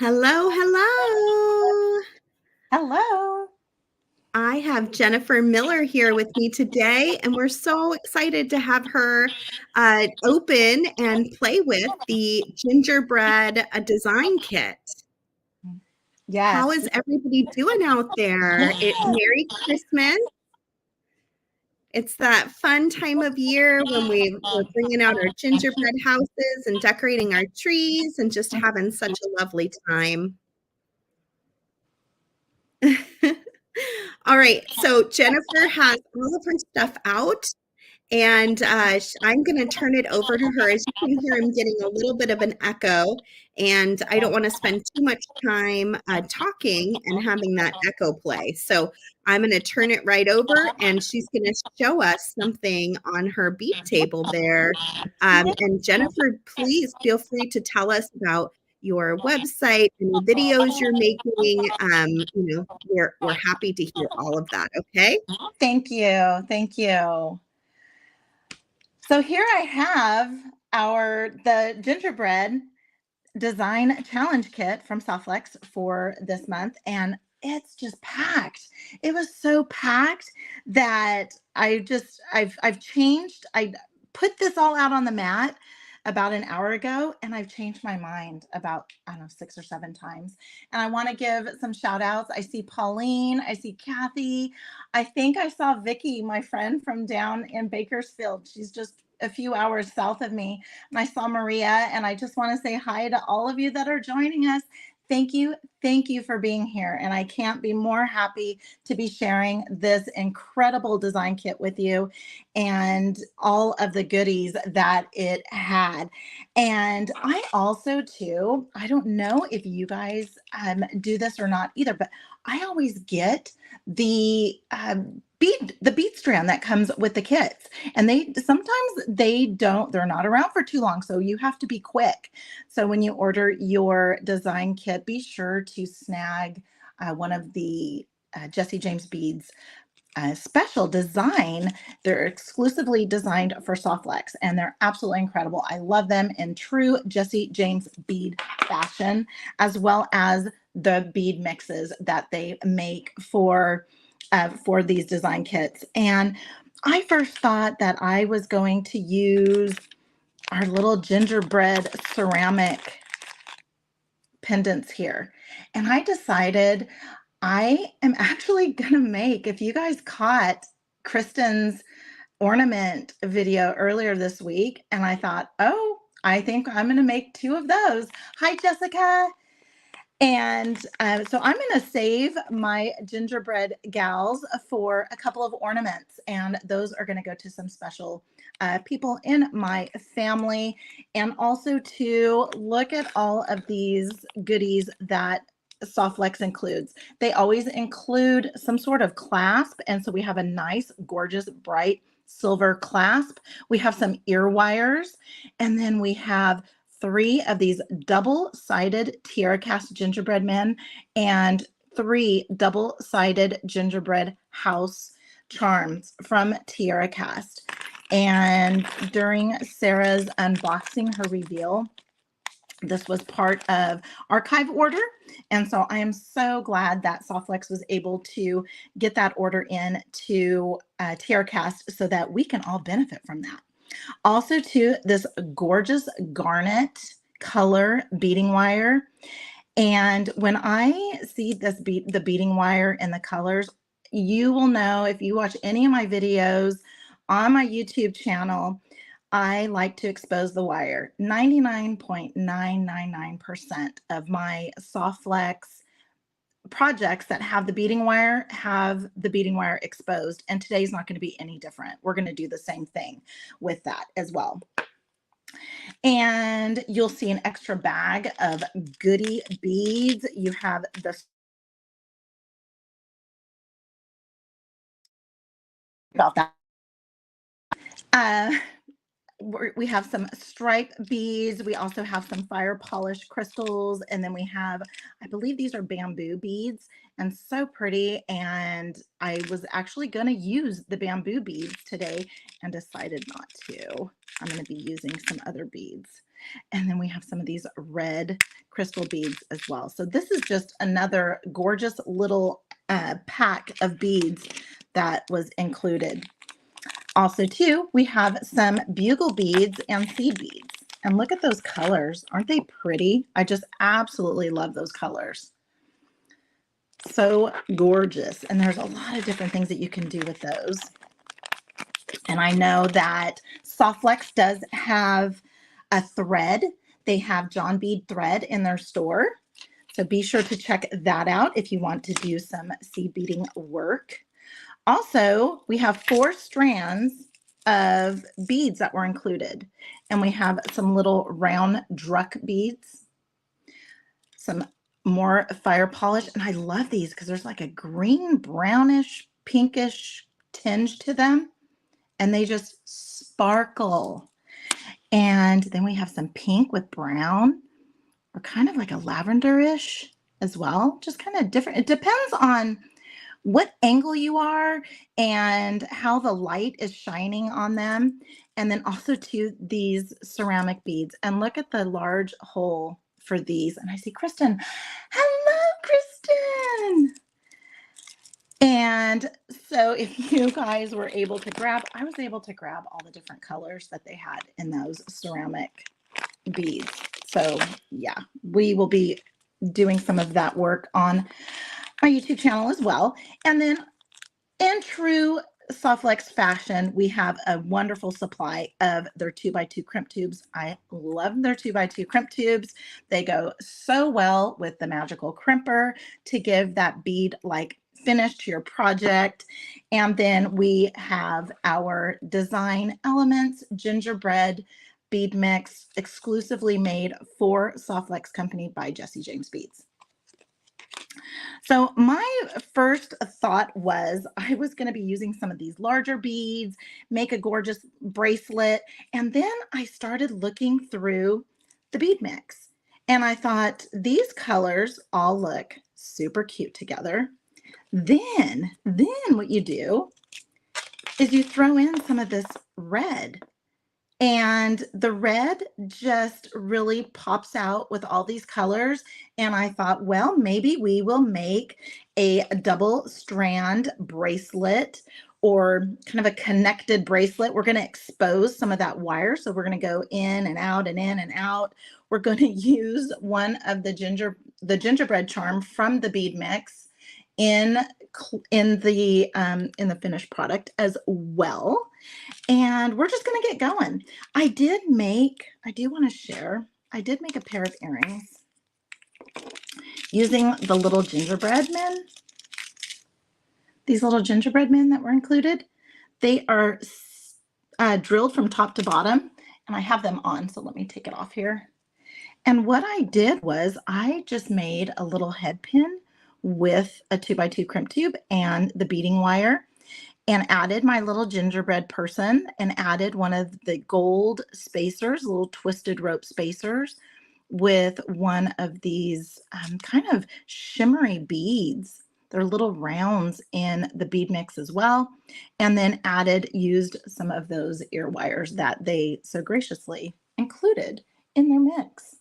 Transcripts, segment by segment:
Hello, hello. Hello. I have Jenifer Miller here with me today, and we're so excited to have her open and play with the Gingerbread Design Kit. How Yes. is everybody doing out there? Merry Christmas. It's that fun time of year when we're bringing out our gingerbread houses and decorating our trees and just having such a lovely time. All right, so Jenifer has all of her stuff out, and I'm going to turn it over to her. As you can hear, I'm getting a little bit of an echo, and I don't want to spend too much time talking and having that echo play. So I'm going to turn it right over, and she's going to show us something on her bead table there. And Jenifer, please feel free to tell us about your website, any videos you're making. We're happy to hear all of that. Okay. Thank you. Thank you. So here I have the gingerbread design challenge kit from Softlex for this month, and it's just packed. It was so packed that I've changed. I put this all out on the mat about an hour ago, and I've changed my mind about, I don't know, 6 or 7 times. And I want to give some shout outs. I see Pauline, I see Kathy. I think I saw Vicky, my friend from down in Bakersfield. She's just a few hours south of me. And I saw Maria, and I just want to say hi to all of you that are joining us. Thank you. Thank you for being here. And I can't be more happy to be sharing this incredible design kit with you and all of the goodies that it had. And I also, too, I don't know if you guys do this or not either, but I always get the bead strand that comes with the kits, and they're not around for too long, so you have to be quick. So when you order your design kit, be sure to snag one of the Jesse James beads special design. They're exclusively designed for Softlex, and they're absolutely incredible. I love them in true Jesse James bead fashion, as well as the bead mixes that they make for these design kits. And I first thought that I was going to use our little gingerbread ceramic pendants here. And I decided I am actually going to make, if you guys caught Kristen's ornament video earlier this week, and I thought, oh, I think I'm going to make 2 of those. Hi, Jessica. And so I'm going to save my gingerbread gals for a couple of ornaments, and those are going to go to some special people in my family. And also to look at all of these goodies that Softlex includes. They always include some sort of clasp, and so we have a nice, gorgeous, bright silver clasp. We have some ear wires, and then we have 3 of these double-sided tiara cast gingerbread men and 3 double-sided gingerbread house charms from Tiara Cast. And during Sarah's unboxing, her reveal, this was part of archive order. And so I am so glad that Softlex was able to get that order in to Tiara Cast so that we can all benefit from that. Also, too, this gorgeous garnet color beading wire. And when I see the beading wire and the colors, you will know if you watch any of my videos on my YouTube channel, I like to expose the wire. 99.999% of my Softlex projects that have the beading wire exposed, and today's not going to be any different. We're going to do the same thing with that as well. And you'll see an extra bag of goodie beads. You have the about that. We have some stripe beads. We also have some fire polished crystals. And then we have, I believe these are bamboo beads, and so pretty. And I was actually going to use the bamboo beads today and decided not to. I'm going to be using some other beads. And then we have some of these red crystal beads as well. So this is just another gorgeous little pack of beads that was included. Also too, we have some bugle beads and seed beads. And look at those colors. Aren't they pretty? I just absolutely love those colors. So gorgeous. And there's a lot of different things that you can do with those. And I know that Softflex does have a thread. They have John Bead thread in their store. So be sure to check that out if you want to do some seed beading work. Also, we have 4 strands of beads that were included. And we have some little round druck beads, some more fire polish. And I love these because there's like a green, brownish, pinkish tinge to them. And they just sparkle. And then we have some pink with brown, or kind of like a lavenderish as well. Just kind of different. It depends on what angle you are and how the light is shining on them. And then also to these ceramic beads. And look at the large hole for these. And I see Kristen. Hello, Kristen. And so if you guys were able to grab, I was able to grab all the different colors that they had in those ceramic beads. So yeah, we will be doing some of that work on my YouTube channel as well. And then in true Softflex fashion, we have a wonderful supply of their 2x2 crimp tubes. I love their 2x2 crimp tubes. They go so well with the magical crimper to give that bead like finish to your project. And then we have our design elements gingerbread bead mix exclusively made for Softflex Company by Jesse James Beads. So my first thought was I was going to be using some of these larger beads, make a gorgeous bracelet. And then I started looking through the bead mix. And I thought these colors all look super cute together. Then what you do is you throw in some of this red. And the red just really pops out with all these colors. And I thought, well, maybe we will make a double strand bracelet or kind of a connected bracelet. We're going to expose some of that wire. So we're going to go in and out and in and out. We're going to use one of the gingerbread charm from the bead mix in the finished product as well. And we're just going to get going. I do want to share, I did make a pair of earrings using the little gingerbread men. These little gingerbread men that were included, they are drilled from top to bottom, and I have them on. So let me take it off here. And what I did was I just made a little head pin with a 2x2 crimp tube and the beading wire, and added my little gingerbread person and added one of the gold spacers, little twisted rope spacers, with one of these kind of shimmery beads. They're little rounds in the bead mix as well. And then used some of those ear wires that they so graciously included in their mix.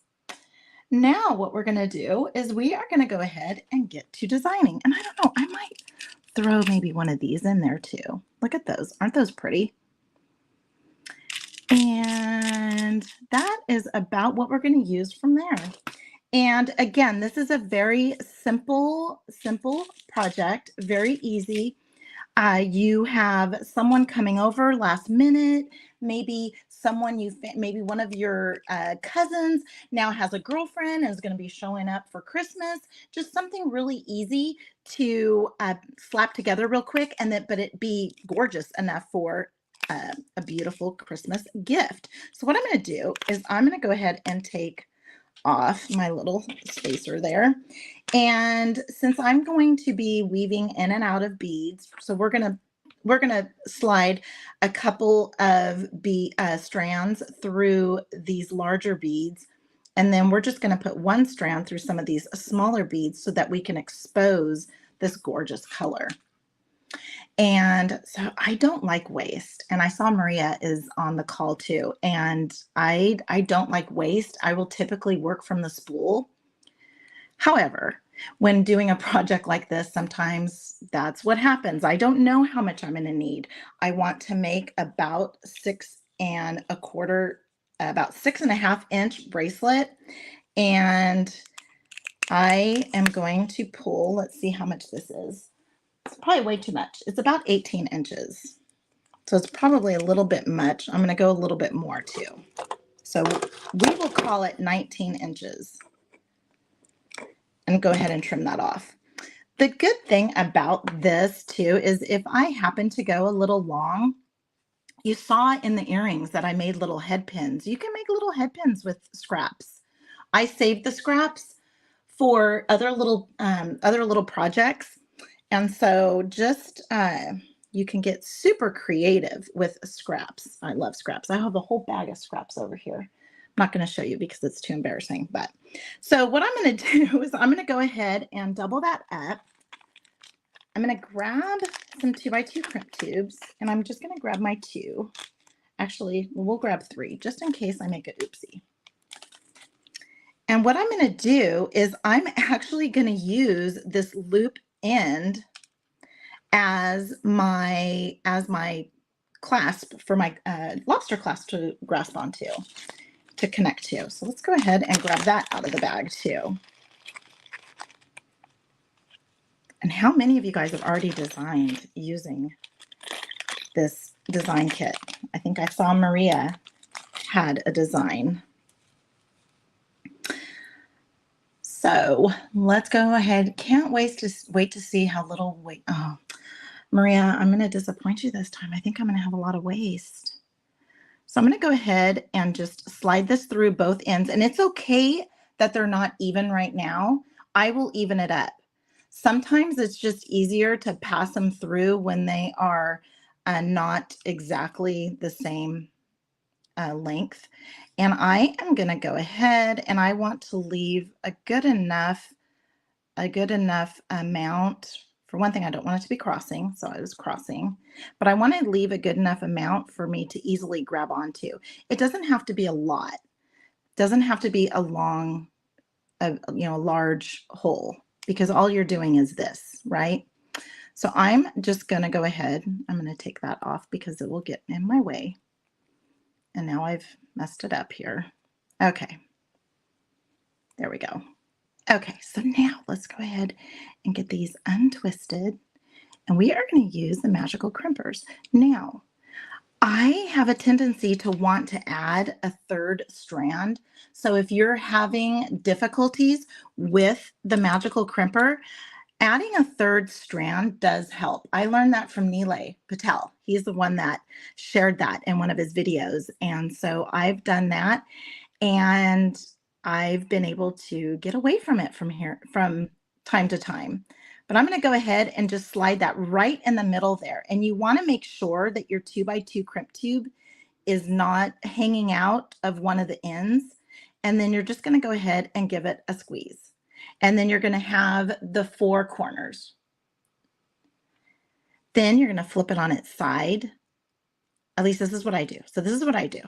Now what we're going to do is we are going to go ahead and get to designing. And I don't know, I might throw maybe one of these in there too. Look at those. Aren't those pretty? And that is about what we're going to use from there. And again, this is a very simple project, very easy. You have someone coming over last minute, maybe maybe one of your cousins now has a girlfriend and is going to be showing up for Christmas. Just something really easy to slap together real quick, but it be gorgeous enough for a beautiful Christmas gift. So what I'm going to do is I'm going to go ahead and take off my little spacer there. And since I'm going to be weaving in and out of beads, so we're gonna slide a couple of strands through these larger beads, and then we're just going to put one strand through some of these smaller beads so that we can expose this gorgeous color. And so I don't like waste. And I saw Maria is on the call too. And I don't like waste. I will typically work from the spool However, when doing a project like this, sometimes that's what happens. I don't know how much I'm going to need. I want to make about 6.25, about 6.5 inch bracelet. And I am going to pull, let's see how much this is. It's probably way too much. It's about 18 inches. So it's probably a little bit much. I'm going to go a little bit more too. So we will call it 19 inches and go ahead and trim that off. The good thing about this too is if I happen to go a little long, you saw in the earrings that I made little head pins. You can make little head pins with scraps. I saved the scraps for other little projects. And so just you can get super creative with scraps. I love scraps. I have a whole bag of scraps over here. I'm not going to show you because it's too embarrassing. But so what I'm going to do is I'm going to go ahead and double that up. I'm going to grab some 2x2 crimp tubes, and I'm just going to grab my 2. Actually, we'll grab 3 just in case I make an oopsie. And what I'm going to do is I'm actually going to use this loop end as my clasp for my lobster clasp to grasp onto, to connect to. So let's go ahead and grab that out of the bag too. And how many of you guys have already designed using this design kit? I think I saw Maria had a design. So let's go ahead. Can't wait to see how little weight. Oh, Maria, I'm going to disappoint you this time. I think I'm going to have a lot of waste. So I'm going to go ahead and just slide this through both ends. And it's okay that they're not even right now. I will even it up. Sometimes it's just easier to pass them through when they are not exactly the same length. And I am going to go ahead and I want to leave a good enough amount. For one thing, I don't want it to be crossing, so I was crossing, but I want to leave a good enough amount for me to easily grab onto. It doesn't have to be a lot. It doesn't have to be a long, a large hole, because all you're doing is this, right? So I'm just going to go ahead. I'm going to take that off because it will get in my way. And now I've messed it up here. Okay. There we go. Okay, so now let's go ahead and get these untwisted, and we are going to use the magical crimpers. Now, I have a tendency to want to add a third strand. So if you're having difficulties with the magical crimper, adding a third strand does help. I learned that from Nilay Patel. He's the one that shared that in one of his videos. And so I've done that, and I've been able to get away from it from time to time. But I'm going to go ahead and just slide that right in the middle there. And you want to make sure that your 2x2 crimp tube is not hanging out of one of the ends. And then you're just going to go ahead and give it a squeeze. And then you're going to have the 4 corners. Then you're going to flip it on its side. At least this is what I do. So this is what I do.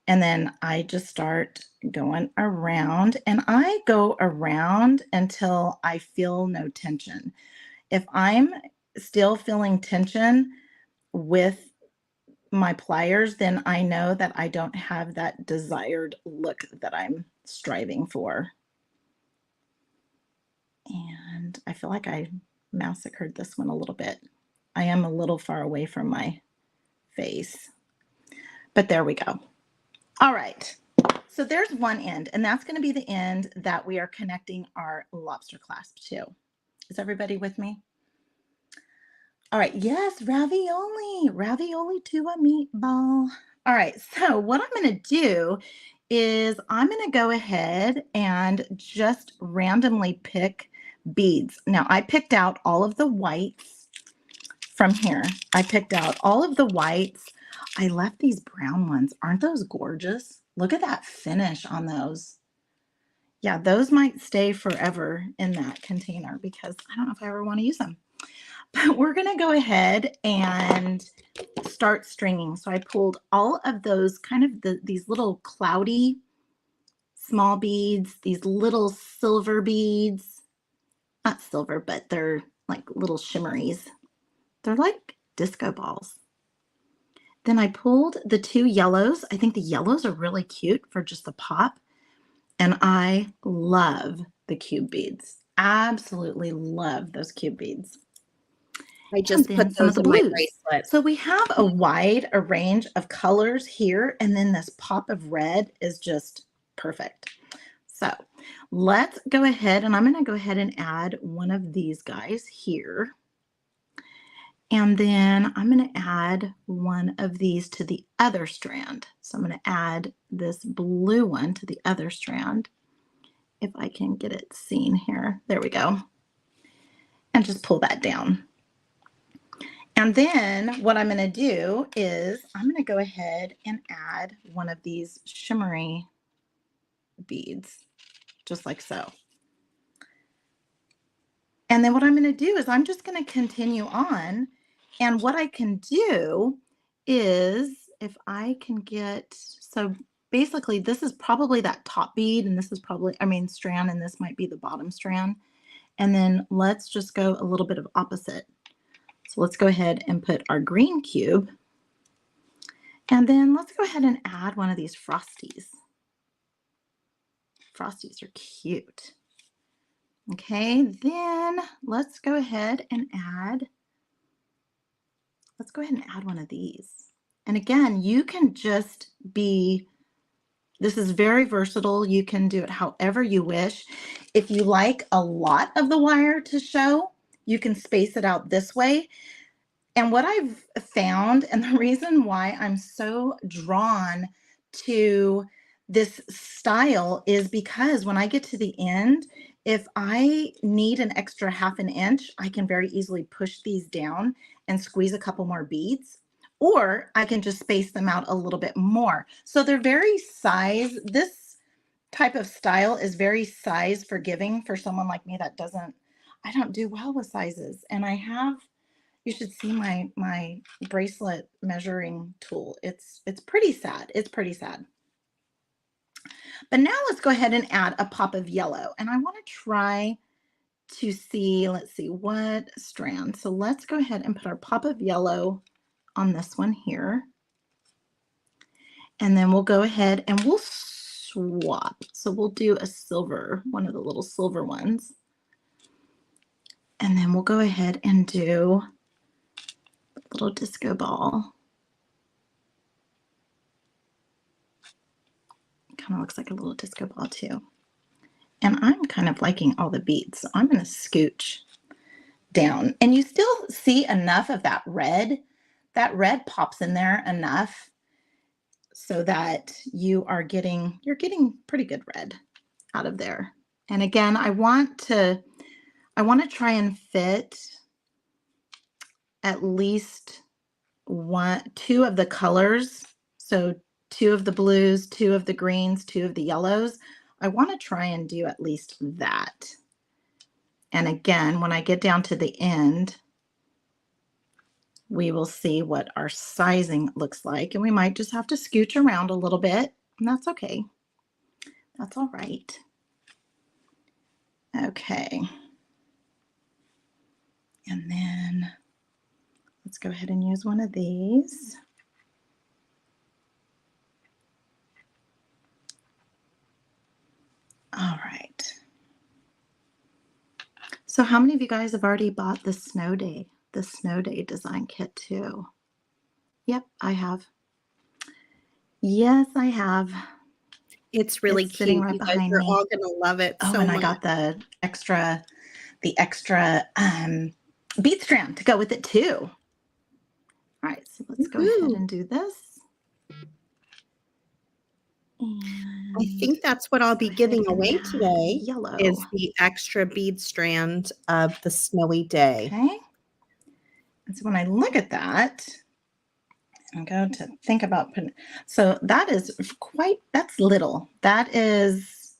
And then I just start going around, and I go around until I feel no tension. If I'm still feeling tension with my pliers, then I know that I don't have that desired look that I'm striving for. And I feel like I massacred this one a little bit. I am a little far away from my face, but there we go. All right, so there's one end, and that's going to be the end that we are connecting our lobster clasp to. Is everybody with me? All right, yes, ravioli to a meatball. All right, so what I'm going to do is I'm going to go ahead and just randomly pick beads. Now, I picked out all of the whites from here. I picked out all of the whites. I left these brown ones. Aren't those gorgeous? Look at that finish on those. Yeah, those might stay forever in that container because I don't know if I ever want to use them. But we're going to go ahead and start stringing. So I pulled all of those kind of these little cloudy small beads, these little silver beads. Not silver, but they're like little shimmeries. They're like disco balls. Then I pulled the 2 yellows. I think the yellows are really cute for just the pop. And I love the cube beads. Absolutely love those cube beads. I And just put then some of those the in my blues. bracelet. So we have a wide a range of colors here, and then this pop of red is just perfect. So let's go ahead, and I'm going to go ahead and add one of these guys here. And then I'm going to add one of these to the other strand. So I'm going to add this blue one to the other strand. If I can get it seen here. There we go. And just pull that down. And then what I'm going to do is I'm going to go ahead and add one of these shimmery beads, just like so. And then what I'm going to do is I'm just going to continue on. And what I can do is if I can get, so basically this is probably that top bead, and this is probably, strand, and this might be the bottom strand. And then let's just go a little bit of opposite. So let's go ahead and put our green cube. And then let's go ahead and add one of these frosties. Frosties are cute. Okay, then let's go ahead and add one of these. And again, you can just be, this is very versatile. You can do it however you wish. If you like a lot of the wire to show, you can space it out this way. And what I've found, and the reason why I'm so drawn to this style, is because when I get to the end, if I need an extra ½ inch, I can very easily push these down and squeeze a couple more beads, or I can just space them out a little bit more. So they're very size, this type of style is very size forgiving for someone like me that I don't do well with sizes. And you should see my bracelet measuring tool. It's pretty sad. It's pretty sad. But now let's go ahead and add a pop of yellow. And I want to try to see, let's see, what strand. So let's go ahead and put our pop of yellow on this one here. And then we'll go ahead and we'll swap. So we'll do a silver, one of the little silver ones. And then we'll go ahead and do little disco ball. Kind of looks like a little disco ball too. And I'm kind of liking all the beads, so I'm going to scooch down. And you still see enough of that red. That red pops in there enough so that you're getting pretty good red out of there. And again, I want to try and fit at least 2 of the colors. So 2 of the blues, 2 of the greens, 2 of the yellows. I want to try and do at least that. And again, when I get down to the end, we will see what our sizing looks like. And we might just have to scooch around a little bit, and that's okay. That's all right. Okay. And then let's go ahead and use one of these. All right. So how many of you guys have already bought the Snow Day design kit too? Yep, I have. Yes, I have. It's really It's sitting cute. right You guys behind are me. all gonna love it Oh, so and I much. got the extra bead strand to go with it too. All right, so let's go ahead and do this. And I think that's what I'll be giving away today. Yellow is the extra bead strand of the Snowy Day. Okay. And so when I look at that and go to think about putting, so that is that's little. That is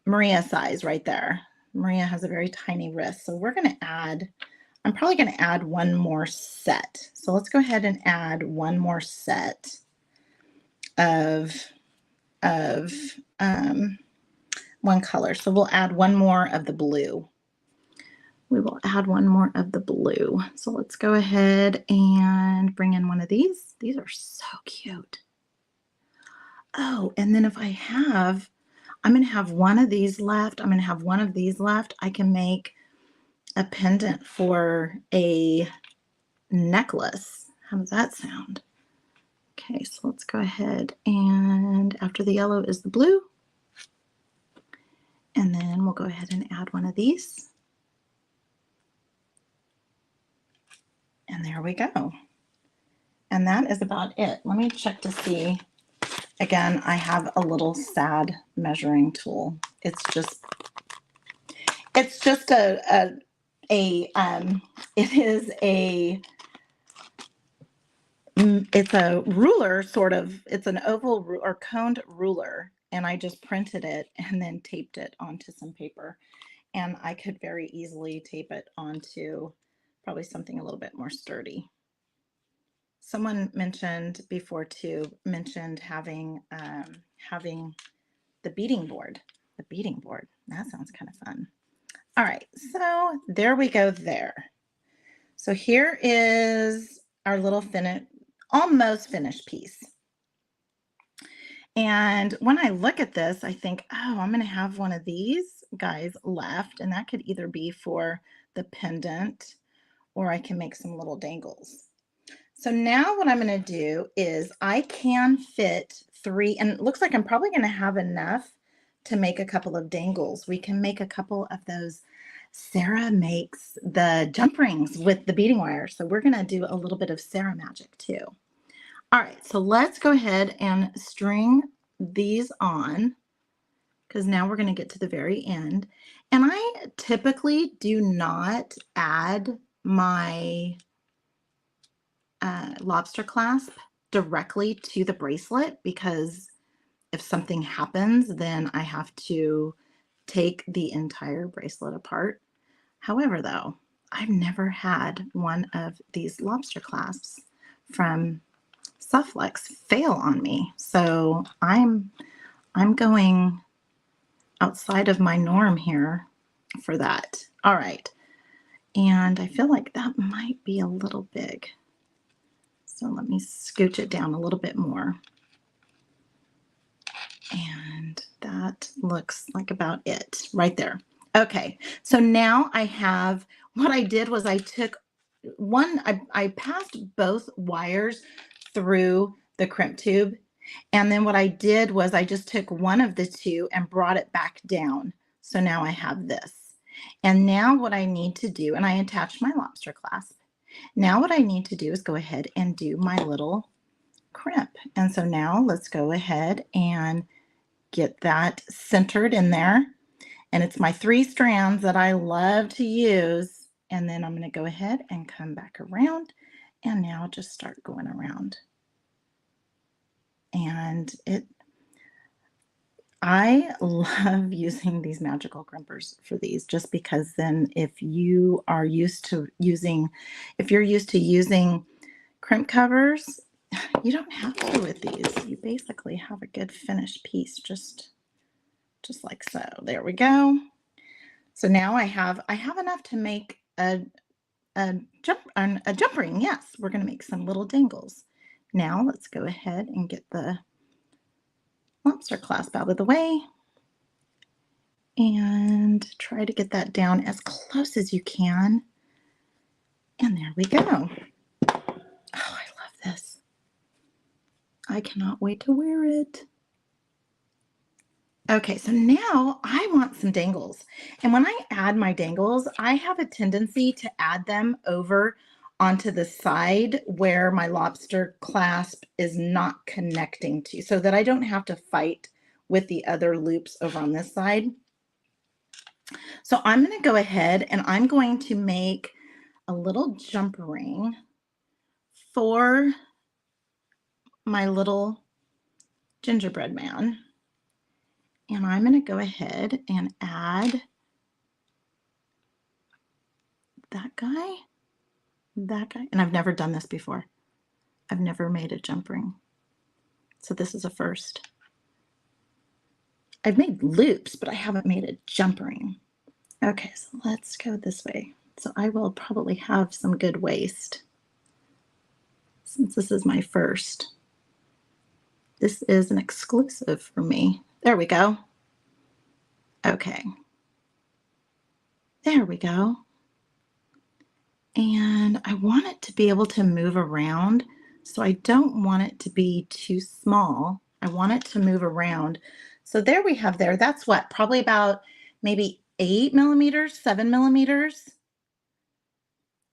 Maria size right there. Maria has a very tiny wrist. So we're going to add, I'm probably going to add one more set. So let's go ahead and add one more set of one color. So we'll add one more of the blue. We will add one more of the blue. So let's go ahead and bring in one of these. These are so cute. Oh, and then if I'm going to have one of these left. I'm going to have one of these left. I can make a pendant for a necklace. How does that sound? Okay, so let's go ahead, and after the yellow is the blue. And then we'll go ahead and add one of these. And there we go. And that is about it. Let me check to see. Again, I have a little sad measuring tool. It's just it's a ruler, sort of. It's an oval or coned ruler, and I just printed it and then taped it onto some paper. And I could very easily tape it onto probably something a little bit more sturdy. Someone mentioned before too, having the beading board. The beading board. That sounds kind of fun. All right, so there we go there. So here is our little almost finished piece. And when I look at this, I think, oh, I'm going to have one of these guys left, and that could either be for the pendant, or I can make some little dangles. So now what I'm going to do is I can fit 3, and it looks like I'm probably going to have enough to make a couple of dangles. We can make a couple of those. Sarah makes the jump rings with the beading wire, so we're going to do a little bit of Sarah magic too. All right, so let's go ahead and string these on, because now we're going to get to the very end. And I typically do not add my lobster clasp directly to the bracelet, because if something happens, then I have to take the entire bracelet apart. However, though, I've never had one of these lobster clasps from Sufflex fail on me. So I'm going outside of my norm here for that. All right. And I feel like that might be a little big. So let me scooch it down a little bit more. And that looks like about it right there. Okay, so now what I did was I took I passed both wires through the crimp tube. And then what I did was I just took one of the two and brought it back down. So now I have this. And now what I need to do, and I attached my lobster clasp. Now what I need to do is go ahead and do my little crimp. And so now let's go ahead and get that centered in there. And it's my 3 strands that I love to use. And then I'm going to go ahead and come back around, and now just start going around. And I love using these magical crimpers for these, just because then if you're used to using crimp covers, you don't have to with these. You basically have a good finished piece, just like so. There we go. So now I have enough to make a jump ring. Yes, we're going to make some little dangles. Now let's go ahead and get the lobster clasp out of the way and try to get that down as close as you can. And there we go. Oh, I love this. I cannot wait to wear it. Okay, so now I want some dangles. And when I add my dangles, I have a tendency to add them over onto the side where my lobster clasp is not connecting to, so that I don't have to fight with the other loops over on this side. So I'm going to go ahead and I'm going to make a little jump ring for my little gingerbread man. And I'm going to go ahead and add that guy. And I've never done this before. I've never made a jump ring. So this is a first. I've made loops, but I haven't made a jump ring. Okay, so let's go this way. So I will probably have some good waist since this is my first. This is an exclusive for me. There we go. Okay. There we go. And I want it to be able to move around. So I don't want it to be too small. I want it to move around. So there we have there. That's what, probably about maybe 8 millimeters, 7 millimeters.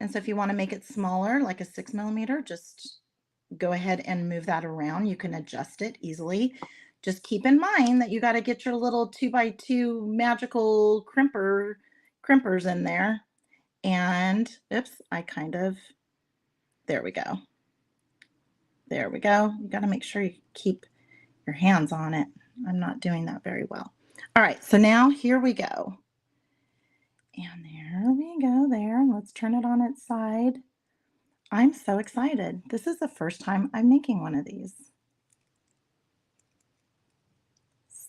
And so if you want to make it smaller, like a 6 millimeter, just go ahead and move that around. You can adjust it easily. Just keep in mind that you got to get your little 2x2 magical crimpers in there. And oops, there we go. There we go. You got to make sure you keep your hands on it. I'm not doing that very well. All right, so now here we go. And there we go there. Let's turn it on its side. I'm so excited. This is the first time I'm making one of these.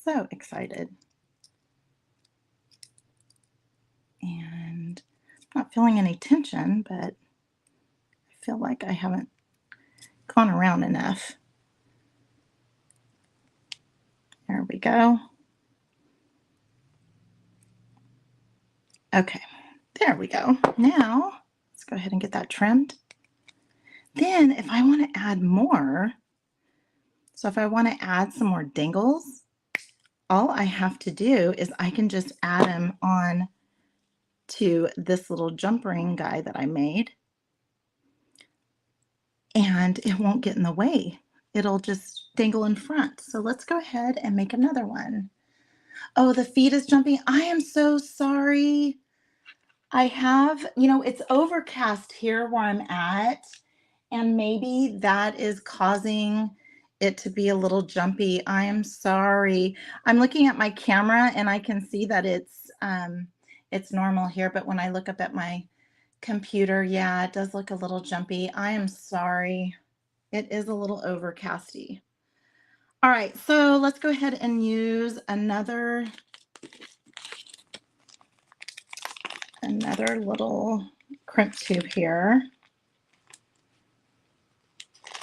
So excited. And I'm not feeling any tension, but I feel like I haven't gone around enough. There we go. Okay, there we go. Now, let's go ahead and get that trimmed. Then if I want to add more, so if I want to add some more dangles, all I have to do is I can just add them on to this little jump ring guy that I made, and it won't get in the way. It'll just dangle in front. So let's go ahead and make another one. Oh, the feet is jumping. I am so sorry. I have, it's overcast here where I'm at, and maybe that is causing it to be a little jumpy. I am sorry. I'm looking at my camera and I can see that it's normal here, but when I look up at my computer, yeah, it does look a little jumpy. I am sorry. It is a little overcasty. All right, so let's go ahead and use another little crimp tube here.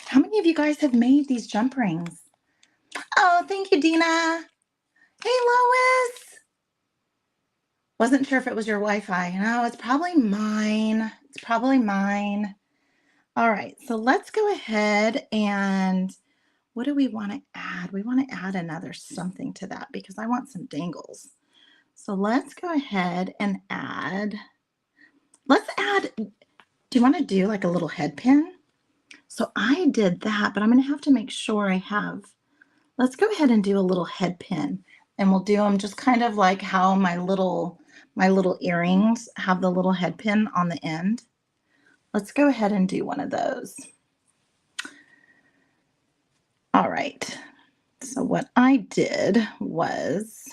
How many of you guys have made these jump rings? Oh, thank you, Dina. Hey, Lois. Wasn't sure if it was your Wi-Fi. No, it's probably mine. It's probably mine. All right, so let's go ahead and what do we want to add? We want to add another something to that because I want some dangles. So let's go ahead and add, do you want to do like a little head pin? So I did that, but I'm going to have to make sure I have, let's go ahead and do a little head pin, and we'll do them just kind of like how my little earrings have the little head pin on the end. Let's go ahead and do one of those. All right. So what I did was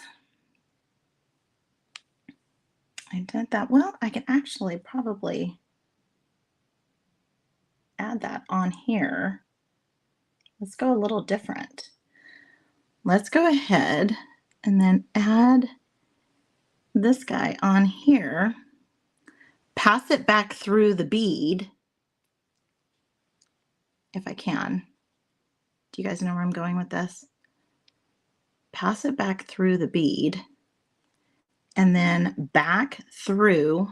I did that. Well, I can actually probably add that on here. Let's go a little different. Let's go ahead and then add this guy on here. Pass it back through the bead if I can. Do you guys know where I'm going with this? Pass it back through the bead and then back through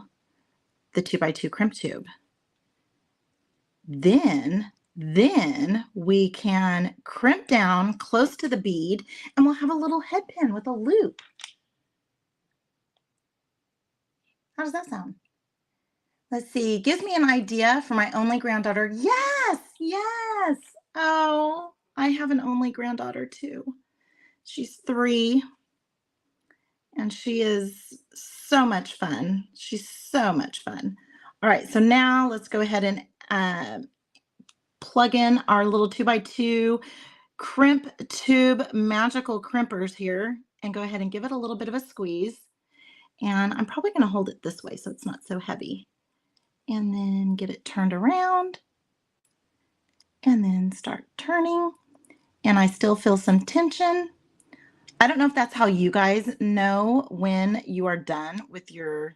the 2x2 crimp tube. Then we can crimp down close to the bead and we'll have a little head pin with a loop. How does that sound? Let's see, gives me an idea for my only granddaughter. Yes, yes. Oh, I have an only granddaughter too. She's 3 and she is so much fun. She's so much fun. All right, so now let's go ahead and plug in our little 2x2 crimp tube magical crimpers here and go ahead and give it a little bit of a squeeze. And I'm probably going to hold it this way so it's not so heavy. And then get it turned around and then start turning. And I still feel some tension. I don't know if that's how you guys know when you are done with your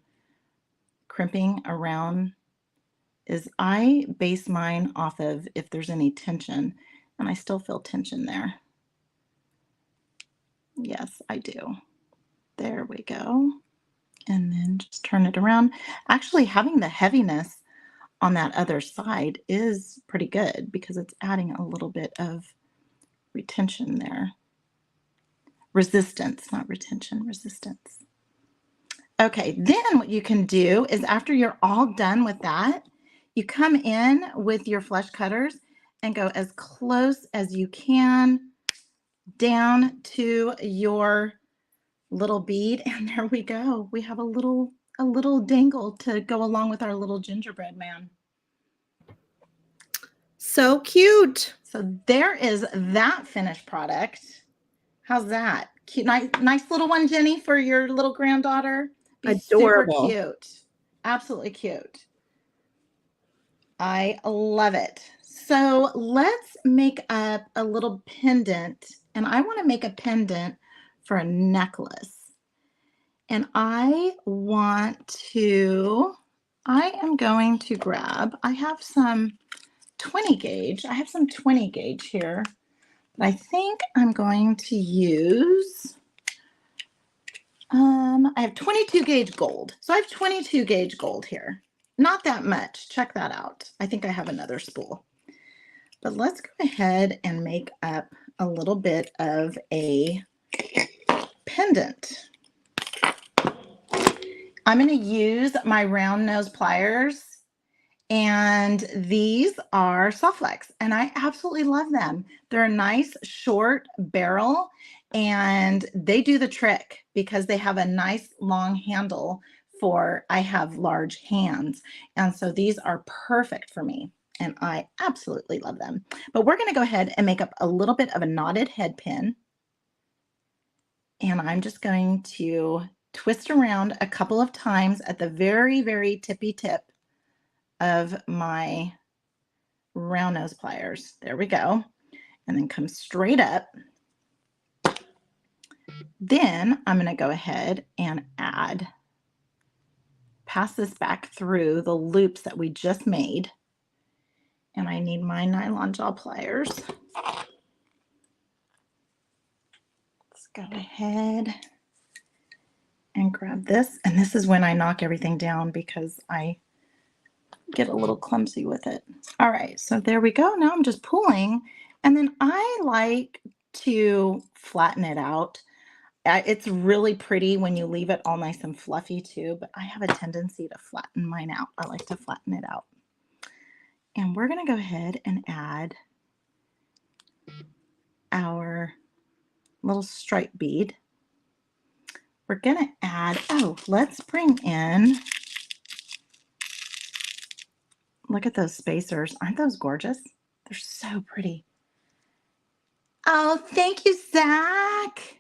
crimping around, is I base mine off of if there's any tension, and I still feel tension there. Yes, I do. There we go. And then just turn it around. Actually, having the heaviness on that other side is pretty good because it's adding a little bit of retention there. Resistance, not retention, resistance. Okay, then what you can do is after you're all done with that, you come in with your flesh cutters and go as close as you can down to your little bead, and there we go. We have a little dangle to go along with our little gingerbread man. So cute. So there is that finished product. How's that? Cute, nice little one, Jenny, for your little granddaughter. Be Adorable. super cute. Absolutely cute. I love it. So let's make up a little pendant, and I want to make a pendant for a necklace. And I am going to grab, I have some 20 gauge. I have some 20 gauge here, but I think I'm going to use, I have 22 gauge gold. So I have 22 gauge gold here. Not that much. Check that out. I think I have another spool. But let's go ahead and make up a little bit of a pendant. I'm going to use my round nose pliers, and these are Softflex, and I absolutely love them. They're a nice short barrel, and they do the trick because they have a nice long handle for, I have large hands, and so these are perfect for me, and I absolutely love them. But we're going to go ahead and make up a little bit of a knotted head pin, and I'm just going to twist around a couple of times at the very, very tippy tip of my round nose pliers. There we go. And then come straight up. Then I'm going to go ahead and pass this back through the loops that we just made. And I need my nylon jaw pliers. Let's go ahead and grab this. And this is when I knock everything down because I get a little clumsy with it. All right, so there we go. Now I'm just pulling, and then I like to flatten it out. It's really pretty when you leave it all nice and fluffy too, but I have a tendency to flatten mine out. I like to flatten it out. And we're going to go ahead and add our little stripe bead. We're going to add, let's bring in, look at those spacers. Aren't those gorgeous? They're so pretty. Oh, thank you, Zach.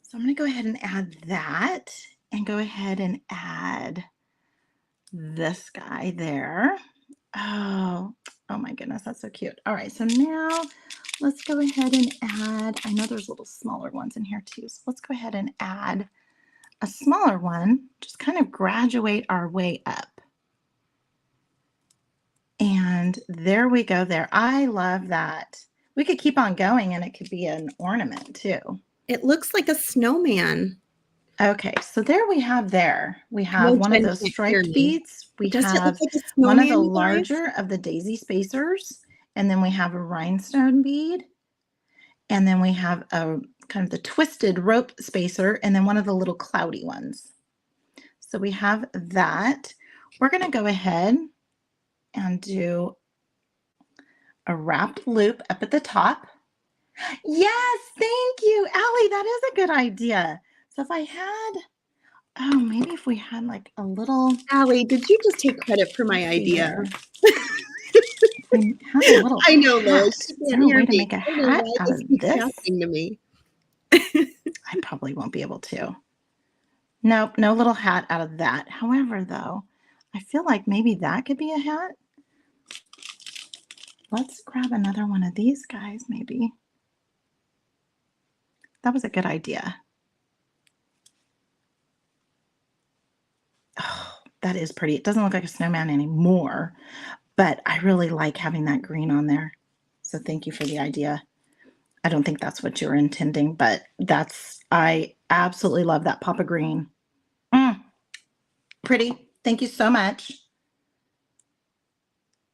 So I'm going to go ahead and add that, and go ahead and add this guy there. Oh my goodness, that's so cute. All right, so now let's go ahead and add, I know there's little smaller ones in here too, so let's go ahead and add a smaller one, just kind of graduate our way up. And there we go there. I love that. We could keep on going and it could be an ornament too. It looks like a snowman. Okay, so there we have one of those striped beads. We have one of the larger of the daisy spacers, and then we have a rhinestone bead, and then we have a kind of the twisted rope spacer, and then one of the little cloudy ones. So we have that. We're going to go ahead and do a wrapped loop up at the top. Yes, thank you, Allie. That is a good idea. So if I had, maybe if we had like a little. Allie, did you just take credit for my idea? We have a little I know, hat. Liz. Is there a way to make a hat out of this? Happening to me. I probably won't be able to. Nope, no little hat out of that. However, though, I feel like maybe that could be a hat. Let's grab another one of these guys, maybe. That was a good idea. Oh, that is pretty. It doesn't look like a snowman anymore, but I really like having that green on there. So thank you for the idea. I don't think that's what you were intending, but I absolutely love that pop of green. Pretty. Thank you so much.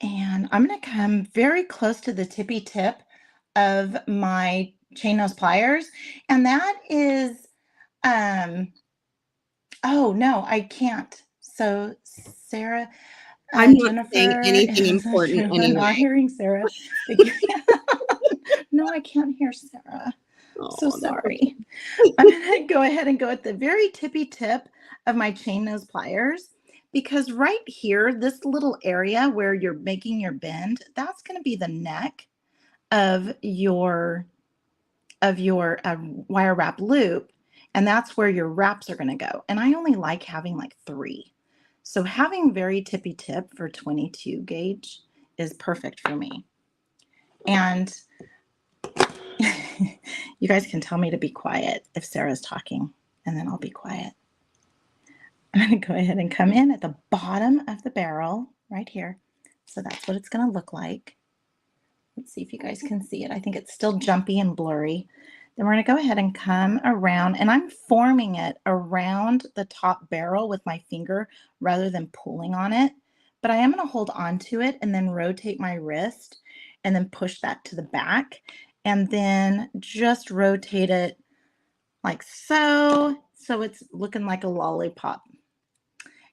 And I'm going to come very close to the tippy tip of my chain nose pliers. And that is, oh no, I can't. So Sarah, I'm not saying Jenifer anything is important we're not anyway. hearing Sarah. No, I can't hear Sarah. So Oh, that's sorry. okay. I'm going to go ahead and go at the very tippy tip of my chain nose pliers, because right here, this little area where you're making your bend, that's going to be the neck of your wire wrap loop, and that's where your wraps are going to go. And I only like having like 3. So having very tippy tip for 22 gauge is perfect for me. And you guys can tell me to be quiet if Sarah's talking, and then I'll be quiet. I'm going to go ahead and come in at the bottom of the barrel right here. So that's what it's going to look like. Let's see if you guys can see it. I think it's still jumpy and blurry. Then we're going to go ahead and come around, and I'm forming it around the top barrel with my finger rather than pulling on it. But I am going to hold on to it and then rotate my wrist and then push that to the back, and then just rotate it like so. So it's looking like a lollipop.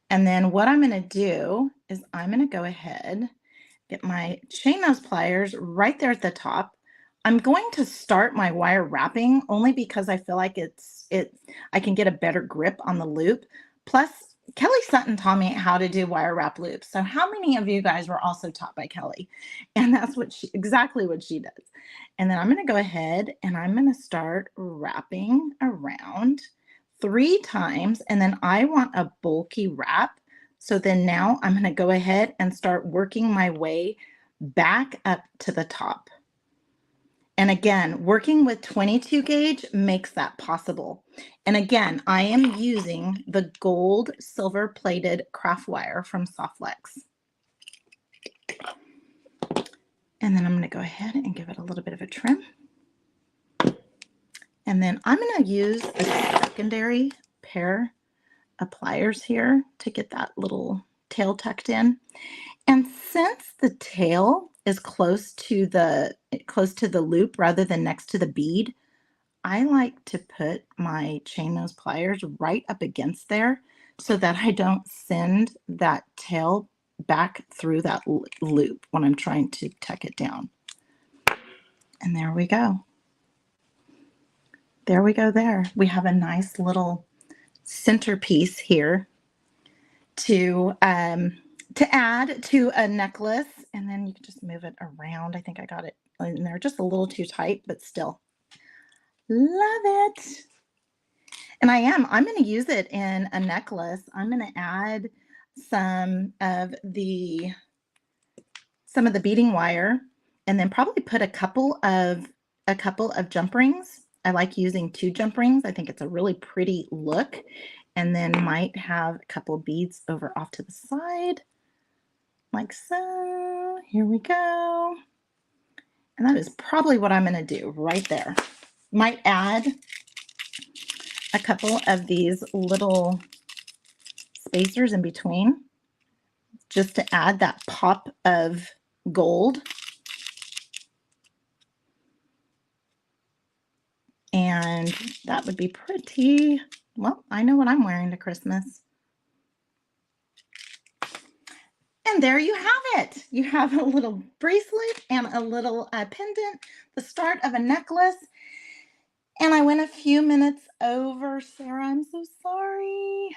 And then what I'm going to do is I'm going to go ahead, get my chain nose pliers right there at the top. I'm going to start my wire wrapping only because I feel like I can get a better grip on the loop. Plus, Kelly Sutton taught me how to do wire wrap loops. So how many of you guys were also taught by Kelly? And that's exactly what she does. And then I'm going to go ahead and I'm going to start wrapping around 3 times. And then I want a bulky wrap. So then now I'm going to go ahead and start working my way back up to the top. And again, working with 22 gauge makes that possible. And again, I am using the gold silver plated craft wire from Softlex. And then I'm going to go ahead and give it a little bit of a trim. And then I'm going to use a secondary pair of pliers here to get that little tail tucked in. And since the tail is close to the loop rather than next to the bead, I like to put my chain nose pliers right up against there so that I don't send that tail back through that loop when I'm trying to tuck it down. And there we go. There we go there. We have a nice little centerpiece here to add to a necklace, and then you can just move it around. I think I got it in there just a little too tight, but still love it. And I'm going to use it in a necklace. I'm going to add some of the beading wire, and then probably put a couple of jump rings. I like using 2 jump rings. I think it's a really pretty look. And then might have a couple beads over off to the side, like so. Here we go. And that is probably what I'm going to do right there. Might add a couple of these little spacers in between just to add that pop of gold. And that would be pretty. Well, I know what I'm wearing to Christmas. And there you have it. You have a little bracelet and a little pendant, the start of a necklace. And I went a few minutes over, Sarah. I'm so sorry.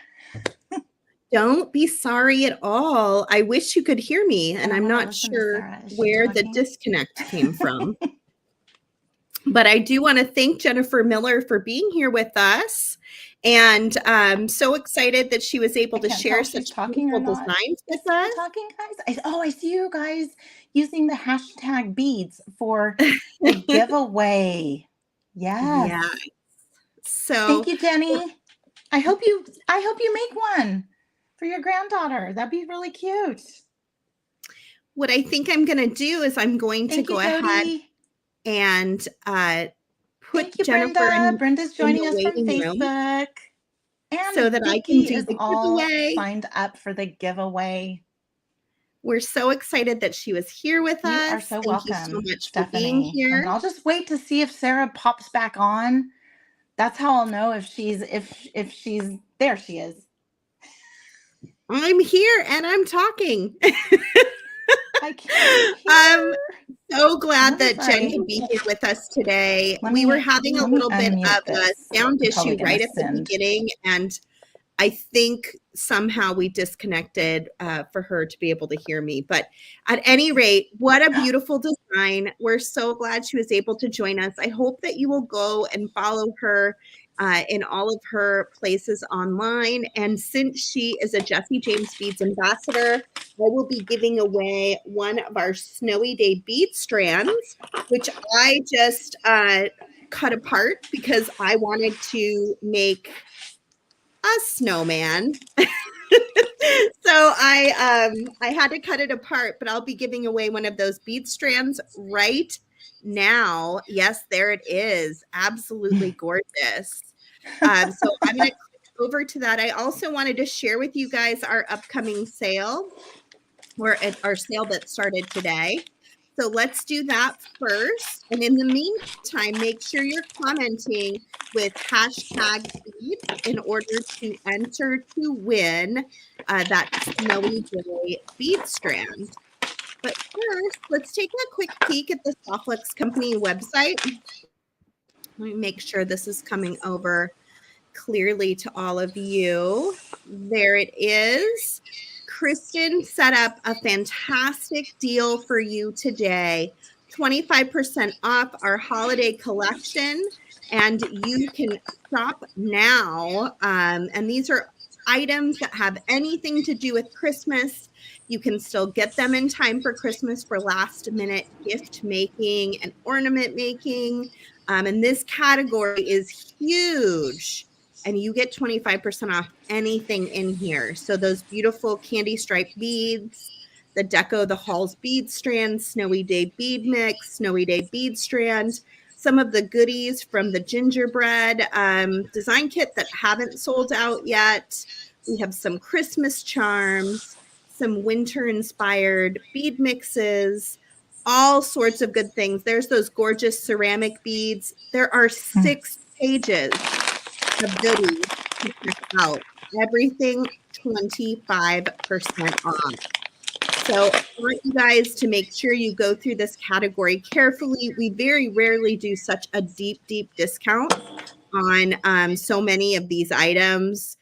Don't be sorry at all. I wish you could hear me, and I'm not sure where the disconnect came from. But I do want to thank Jenifer Miller for being here with us. And I'm so excited that she was able to share such beautiful designs with us. Talking, guys. I see you guys using the hashtag beads for the giveaway. Yes. Yeah. So Thank you, Jenny. I hope you make one for your granddaughter. That'd be really cute. what I think I'm going to do is I'm going to Thank go you, ahead Jody. and Thank put you, Jenifer Brenda. Brenda's in joining the us from waiting room Facebook. so And that I can Vicky do is the all giveaway. signed up for the giveaway. We're so excited that she was here with You are us. so Thank you so welcome, much for being Stephanie. here. And I'll just wait to see if Sarah pops back on. That's how I'll know if she's there. She is. I'm here and I'm talking. I can't hear I'm her. so glad I'm that Jen sorry. could be here with us today. Let We were me having a little bit of unmute a this. sound I'm probably issue gonna right at the send. beginning, and I think somehow we disconnected for her to be able to hear me. But at any rate, what a beautiful design. We're so glad she was able to join us. I hope that you will go and follow her in all of her places online. And since she is a Jesse James Beads ambassador, I will be giving away one of our Snowy Day bead strands, which I just cut apart because I wanted to make a snowman. So I had to cut it apart, but I'll be giving away one of those bead strands right now. Yes, there it is. Absolutely gorgeous. So I'm going to click over to that. I also wanted to share with you guys our upcoming sale, or our sale that started today. So let's do that first. And in the meantime, make sure you're commenting with hashtag beads in order to enter to win that Snowy Day bead strand. But first, let's take a quick peek at the Softlex Company website. Let me make sure this is coming over clearly to all of you. There it is. Kristen set up a fantastic deal for you today. 25% off our holiday collection, and you can shop now. And these are items that have anything to do with Christmas. You can still get them in time for Christmas for last minute gift making and ornament making. And this category is huge, and you get 25% off anything in here. So those beautiful candy striped beads, the Deco the Halls bead strand, Snowy Day bead mix, Snowy Day bead strand, some of the goodies from the Gingerbread design kit that haven't sold out yet. We have some Christmas charms, some winter inspired bead mixes, all sorts of good things. There's those gorgeous ceramic beads. There are 6 pages of goodies to check out. Everything 25% off. So I want you guys to make sure you go through this category carefully. We very rarely do such a deep discount on so many of these items.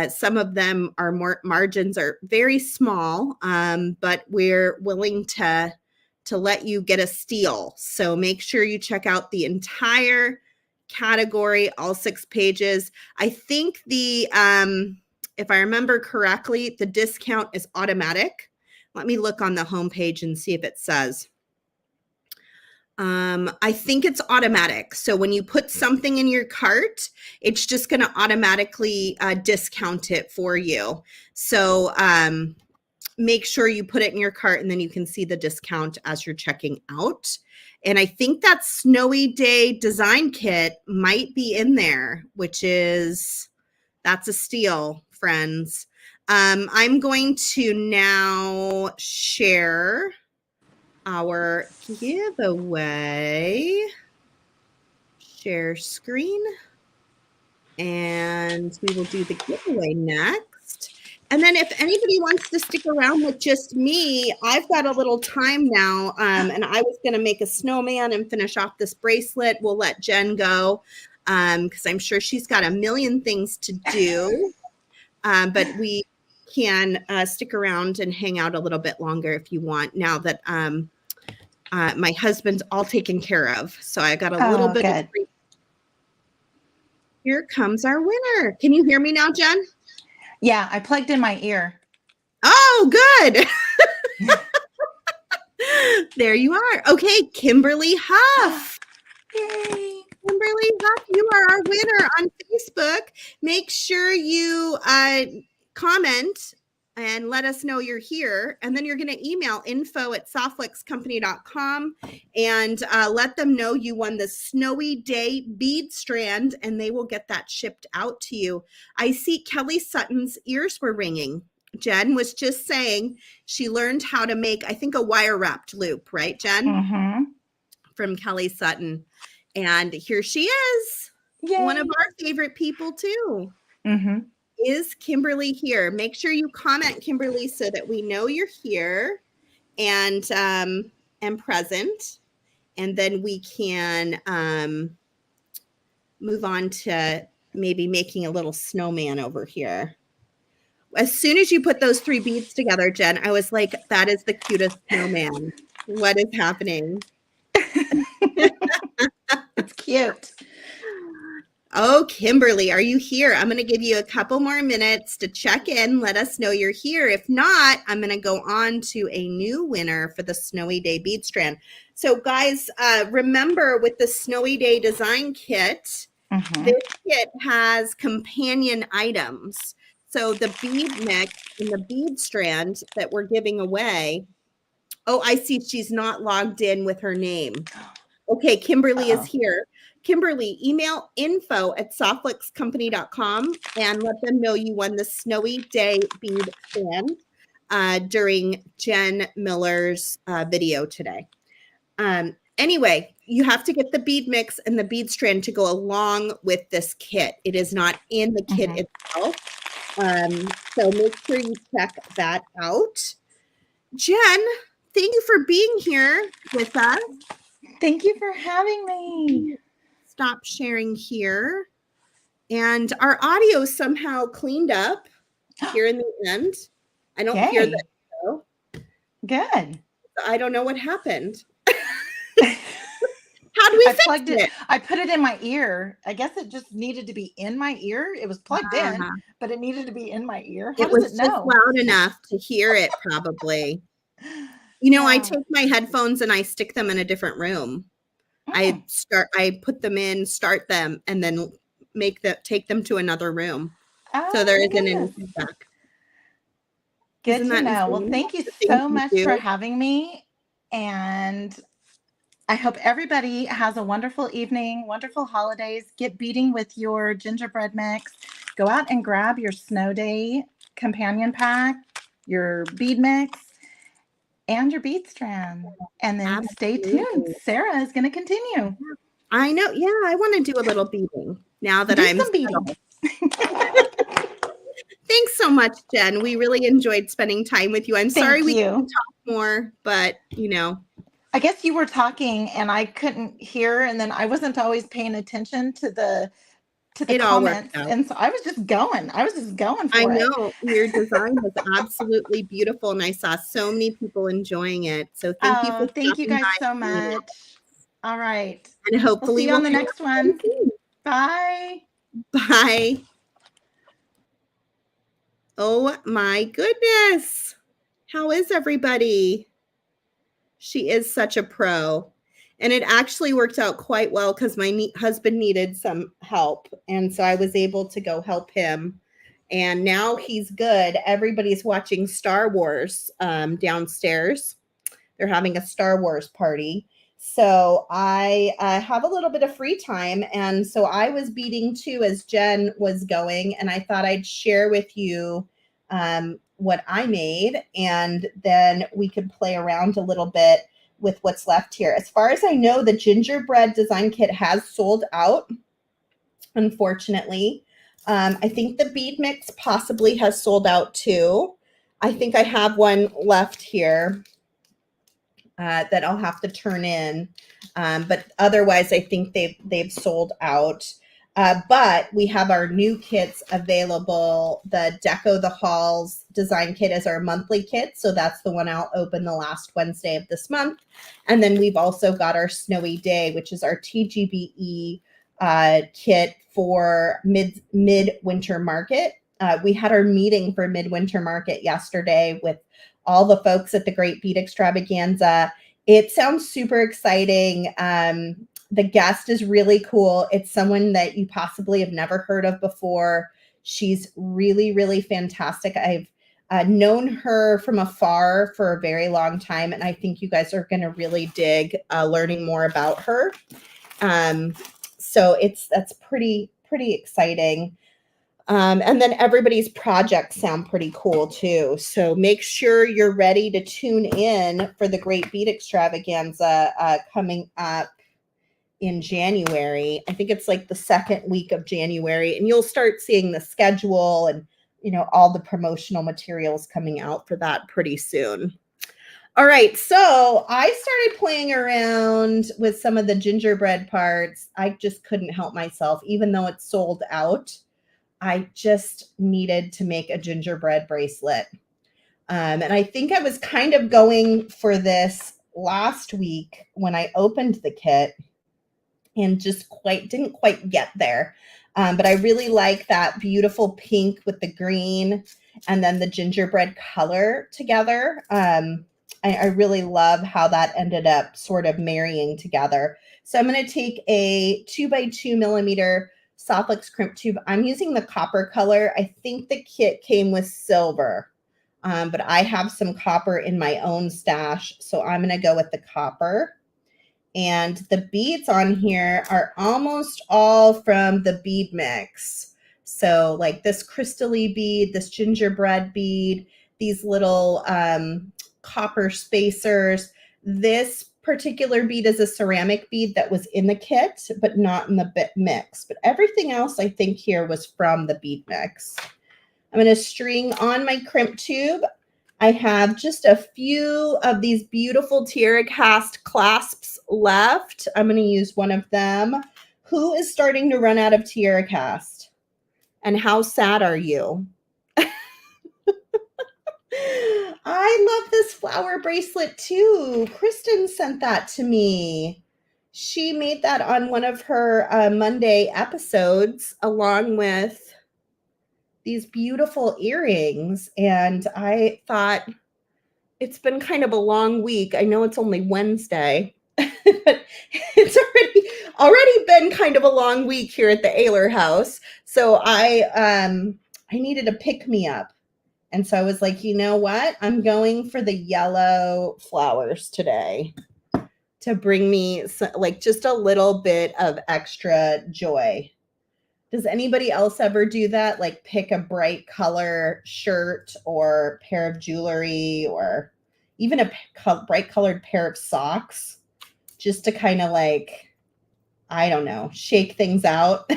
Some of them are margins are very small, but we're willing to let you get a steal. So make sure you check out the entire category, all 6 pages. I think the if I remember correctly, the discount is automatic. Let me look on the homepage and see if it says. I think it's automatic. So when you put something in your cart, it's just going to automatically discount it for you. So make sure you put it in your cart, and then you can see the discount as you're checking out. And I think that Snowy Day design kit might be in there, that's a steal, friends. I'm going to now share our giveaway. Share screen. And we will do the giveaway next. And then if anybody wants to stick around with just me, I've got a little time now. And I was going to make a snowman and finish off this bracelet. We'll let Jen go because I'm sure she's got a million things to do. But we can stick around and hang out a little bit longer if you want, now that my husband's all taken care of. So I got a little bit of free. Here comes our winner. Can you hear me now, Jen? Yeah, I plugged in my ear. Oh, good. There you are. Okay, Kimberly Huff. Yay. Kimberly Huff, you are our winner on Facebook. Make sure you comment and let us know you're here. And then you're going to email info@softflexcompany.com and let them know you won the Snowy Day bead strand, and they will get that shipped out to you. I see Kelly Sutton's ears were ringing. Jen was just saying she learned how to make, I think, a wire wrapped loop, right, Jen? Mm-hmm. From Kelly Sutton. And here she is. Yay. One of our favorite people too. Mm-hmm. Is Kimberly here? Make sure you comment, Kimberly, so that we know you're here and present. And then we can move on to maybe making a little snowman over here. As soon as you put those 3 beads together, Jen, I was like, that is the cutest snowman. What is happening? It's cute. Oh, Kimberly, are you here? I'm going to give you a couple more minutes to check in. Let us know you're here. If not, I'm going to go on to a new winner for the Snowy Day bead strand. So guys, remember with the Snowy Day design kit, this kit has companion items. So the bead mix and the bead strand that we're giving away. Oh, I see she's not logged in with her name. Okay, Kimberly is here. Kimberly, email info@softflexcompany.com and let them know you won the Snowy Day bead strand during Jen Miller's video today. Anyway, you have to get the bead mix and the bead strand to go along with this kit. It is not in the kit itself. So make sure you check that out. Jen, thank you for being here with us. Thank you for having me. Stop sharing here. And our audio somehow cleaned up here in the end. I don't hear the echo. Good. I don't know what happened. How do we fix it? I put it in my ear. I guess it just needed to be in my ear. It was plugged in, but it needed to be in my ear. How does it know? Just loud enough to hear it, probably. You know, I take my headphones and I stick them in a different room. I put them in, start them, and then take them to another room. So there isn't any feedback. Good to know. Well, thank you so much for having me. And I hope everybody has a wonderful evening, wonderful holidays. Get beading with your gingerbread mix. Go out and grab your Snow Day companion pack, your bead mix, and your bead strand. And then stay tuned. Sarah is going to continue. I know. Yeah, I want to do a little beading now that I'm some beading. Thanks so much, Jen. We really enjoyed spending time with you. I'm sorry we couldn't talk more, but you know. I guess you were talking and I couldn't hear, and then I wasn't always paying attention to the comments, and so I was just going. I was just going for it. I know your design was absolutely beautiful, and I saw so many people enjoying it. So thank you guys so much. All right, and hopefully we'll see you on the next one. Bye. Bye. Oh my goodness. How is everybody? She is such a pro. And it actually worked out quite well because my husband needed some help. And so I was able to go help him. And now he's good. Everybody's watching Star Wars downstairs. They're having a Star Wars party. So I have a little bit of free time. And so I was beading too as Jen was going. And I thought I'd share with you what I made. And then we could play around a little bit with what's left here. As far as I know, the gingerbread design kit has sold out, unfortunately. I think the bead mix possibly has sold out too. I think I have one left here that I'll have to turn in. But otherwise, I think they've sold out. But we have our new kits available. The Deco the Halls design kit is our monthly kit. So that's the one I'll open the last Wednesday of this month. And then we've also got our Snowy Day, which is our TGBE kit for mid-winter market. We had our meeting for midwinter market yesterday with all the folks at the Great Bead Extravaganza. It sounds super exciting. The guest is really cool. It's someone that you possibly have never heard of before. She's really, really fantastic. I've known her from afar for a very long time, and I think you guys are going to really dig learning more about her. So that's pretty exciting. And then everybody's projects sound pretty cool too. So make sure you're ready to tune in for the Great Bead Extravaganza coming up in January. I think it's like the second week of January, and you'll start seeing the schedule and all the promotional materials coming out for that pretty soon. All right, so I started playing around with some of the gingerbread parts. I just couldn't help myself, even though it's sold out. I just needed to make a gingerbread bracelet. And I think I was kind of going for this last week when I opened the kit and just didn't quite get there. But I really like that beautiful pink with the green and then the gingerbread color together. I really love how that ended up sort of marrying together. So I'm going to take a 2x2 millimeter Softlex crimp tube. I'm using the copper color. I think the kit came with silver, but I have some copper in my own stash, so I'm going to go with the copper. And the beads on here are almost all from the bead mix. So like this crystally bead, this gingerbread bead, these little copper spacers. This particular bead is a ceramic bead that was in the kit, but not in the bit mix. But everything else I think here was from the bead mix. I'm going to string on my crimp tube. I have just a few of these beautiful Tiara cast clasps left. I'm going to use one of them. Who is starting to run out of Tiara cast? And how sad are you? I love this flower bracelet too. Kristen sent that to me. She made that on one of her Monday episodes along with these beautiful earrings. And I thought, it's been kind of a long week. I know it's only Wednesday, but it's already been kind of a long week here at the Ayler house. So I needed a pick-me-up. And so I was like, you know what? I'm going for the yellow flowers today to bring me like just a little bit of extra joy. Does anybody else ever do that? Like pick a bright color shirt or pair of jewelry or even a bright colored pair of socks just to kind of like, I don't know, shake things out.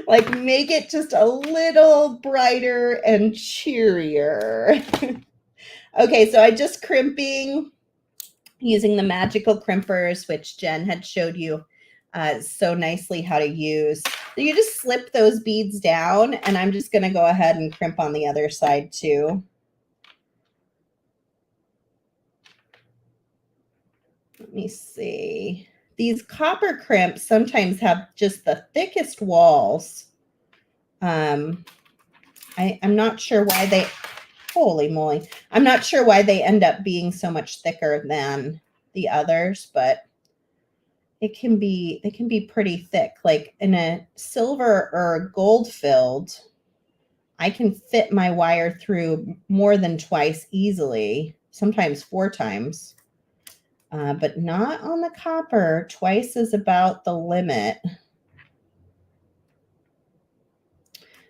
Like make it just a little brighter and cheerier. Okay, so I just crimping using the magical crimpers, which Jen had showed you so nicely how to use. So you just slip those beads down, and I'm just going to go ahead and crimp on the other side too. Let me see. These copper crimps sometimes have just the thickest walls. I'm not sure why they, holy moly, I'm not sure why they end up being so much thicker than the others, but they can be pretty thick. Like in a silver or a gold filled, I can fit my wire through more than twice easily, sometimes 4 times. But not on the copper. Twice is about the limit.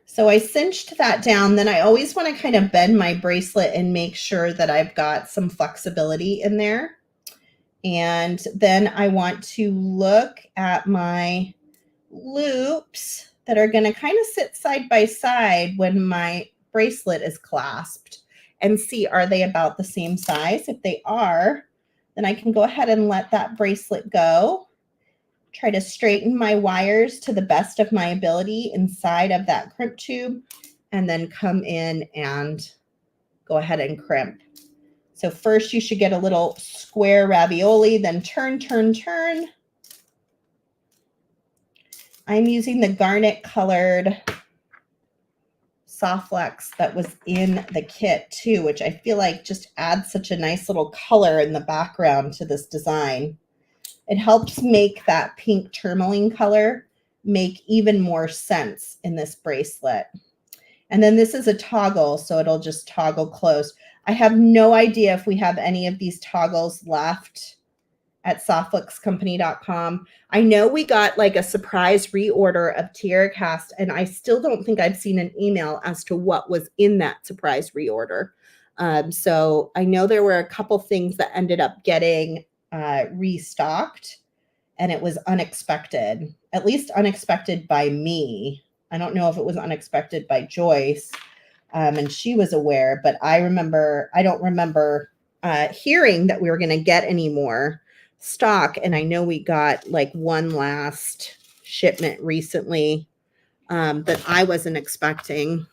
So I cinched that down. Then I always want to kind of bend my bracelet and make sure that I've got some flexibility in there. And then I want to look at my loops that are going to kind of sit side by side when my bracelet is clasped and see, are they about the same size? If they are, then I can go ahead and let that bracelet go. Try to straighten my wires to the best of my ability inside of that crimp tube, and then come in and go ahead and crimp. So first you should get a little square ravioli, then turn, turn, turn. I'm using the garnet colored Softlex that was in the kit too, which I feel like just adds such a nice little color in the background to this design. It helps make that pink tourmaline color make even more sense in this bracelet. And then this is a toggle, so it'll just toggle closed. I have no idea if we have any of these toggles left at softflexcompany.com. I know we got like a surprise reorder of Tiara Cast, and I still don't think I've seen an email as to what was in that surprise reorder. So I know there were a couple things that ended up getting restocked, and it was unexpected, at least unexpected by me. I don't know if it was unexpected by Joyce, and she was aware, but I don't remember hearing that we were going to get any more stock. And I know we got like one last shipment recently that I wasn't expecting.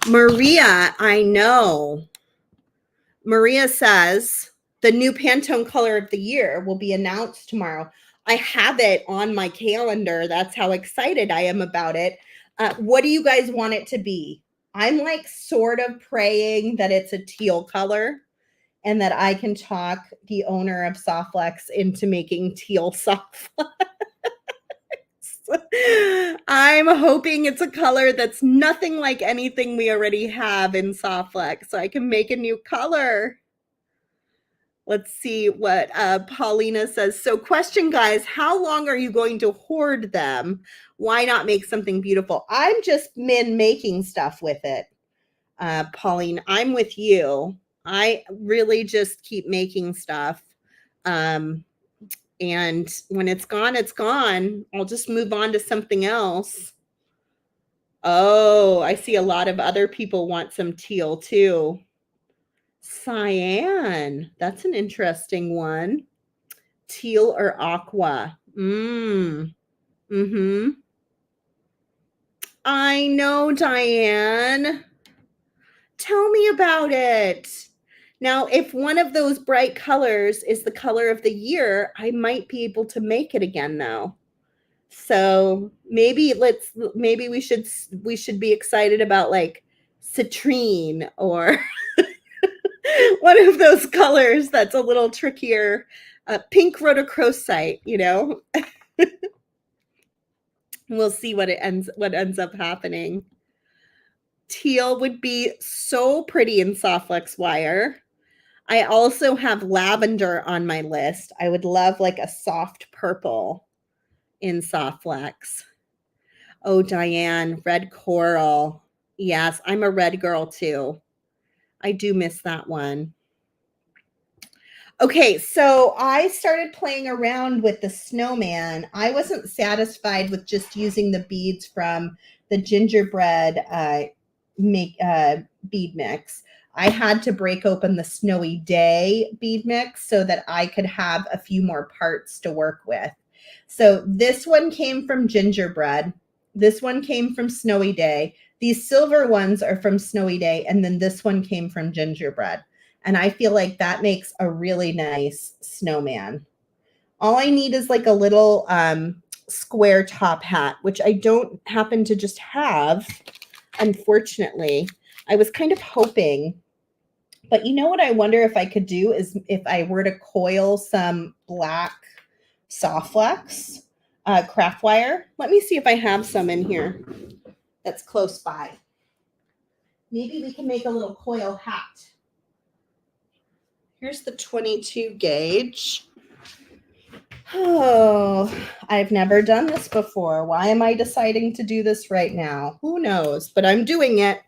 Maria, I know. Maria says the new Pantone color of the year will be announced tomorrow. I have it on my calendar. That's how excited I am about it. What do you guys want it to be? I'm like sort of praying that it's a teal color and that I can talk the owner of Softflex into making teal Softflex. I'm hoping it's a color that's nothing like anything we already have in Softflex, so I can make a new color. Let's see what Paulina says. So question, guys, how long are you going to hoard them? Why not make something beautiful? I'm just making stuff with it. Pauline, I'm with you. I really just keep making stuff. And when it's gone, it's gone. I'll just move on to something else. Oh, I see a lot of other people want some teal too. Cyan, that's an interesting one. Teal or aqua. Mm-hmm. I know, Diane. Tell me about it. Now, if one of those bright colors is the color of the year, I might be able to make it again though. So maybe we should be excited about like citrine or one of those colors that's a little trickier. Pink rhodochrosite, you know. We'll see what ends up happening. Teal would be so pretty in Softflex wire. I also have lavender on my list. I would love like a soft purple in Softflex. Oh, Diane, red coral. Yes, I'm a red girl too. I do miss that one. Okay, so I started playing around with the snowman. I wasn't satisfied with just using the beads from the gingerbread bead mix. I had to break open the snowy day bead mix so that I could have a few more parts to work with. So this one came from gingerbread. This one came from snowy day. These silver ones are from snowy day, and then this one came from gingerbread. And I feel like that makes a really nice snowman. All I need is like a little square top hat, which I don't happen to just have, unfortunately. I was kind of hoping, but you know what I wonder if I could do is if I were to coil some black Softflex craft wire. Let me see if I have some in here that's close by. Maybe we can make a little coil hat. Here's the 22 gauge. Oh, I've never done this before. Why am I deciding to do this right now? Who knows, but I'm doing it.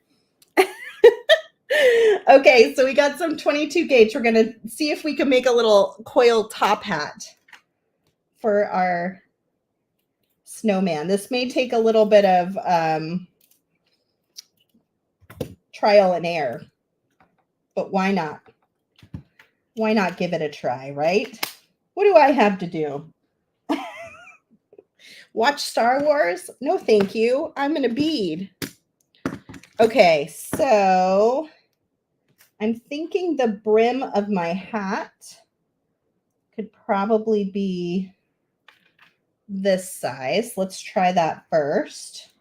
Okay, so we got some 22 gauge. We're going to see if we can make a little coil top hat for our snowman. This may take a little bit of trial and error, but why not? Why not give it a try, right? What do I have to do? Watch Star Wars? No, thank you. I'm going to bead. Okay, so I'm thinking the brim of my hat could probably be this size. Let's try that first.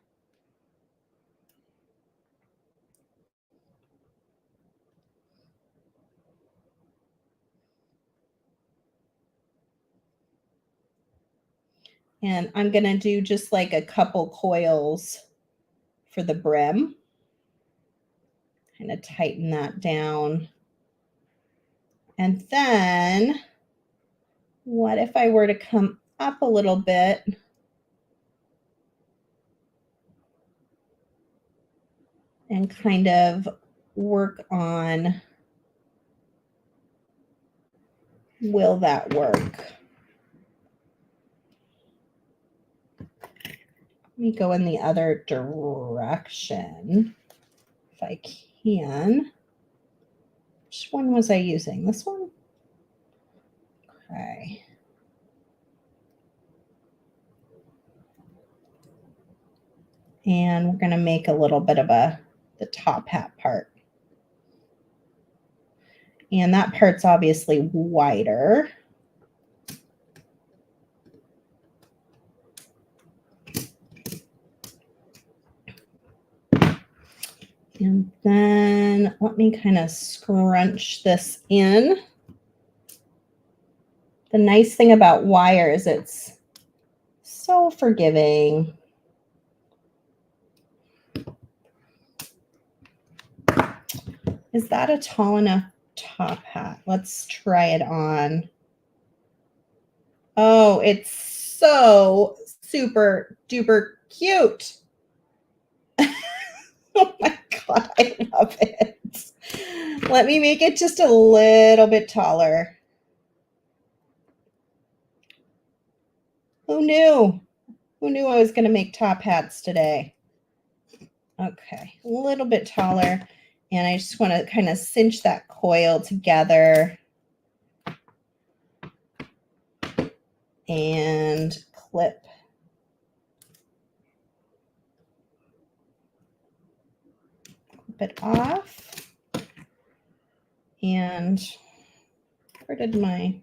And I'm going to do just like a couple coils for the brim. Kind of tighten that down. And then what if I were to come up a little bit and kind of work on, will that work? Let me go in the other direction if I can. Which one was I using? This one? Okay. And we're going to make a little bit of the top hat part. And that part's obviously wider. And then let me kind of scrunch this in. The nice thing about wire is it's so forgiving. Is that a tall enough top hat? Let's try it on. Oh, it's so super duper cute. Oh my God, I love it. Let me make it just a little bit taller. Who knew? Who knew I was going to make top hats today? Okay, a little bit taller. And I just want to kind of cinch that coil together and clip. Clip it off. And where did my...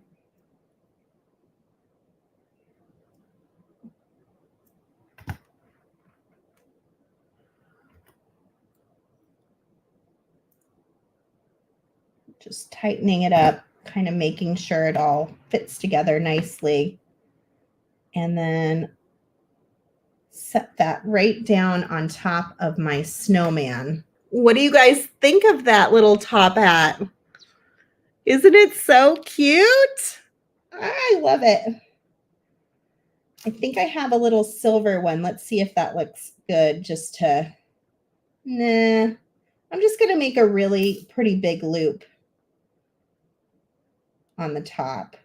Just tightening it up, kind of making sure it all fits together nicely. And then set that right down on top of my snowman. What do you guys think of that little top hat? Isn't it so cute? I love it. I think I have a little silver one. Let's see if that looks good just to... Nah. I'm just going to make a really pretty big loop on the top.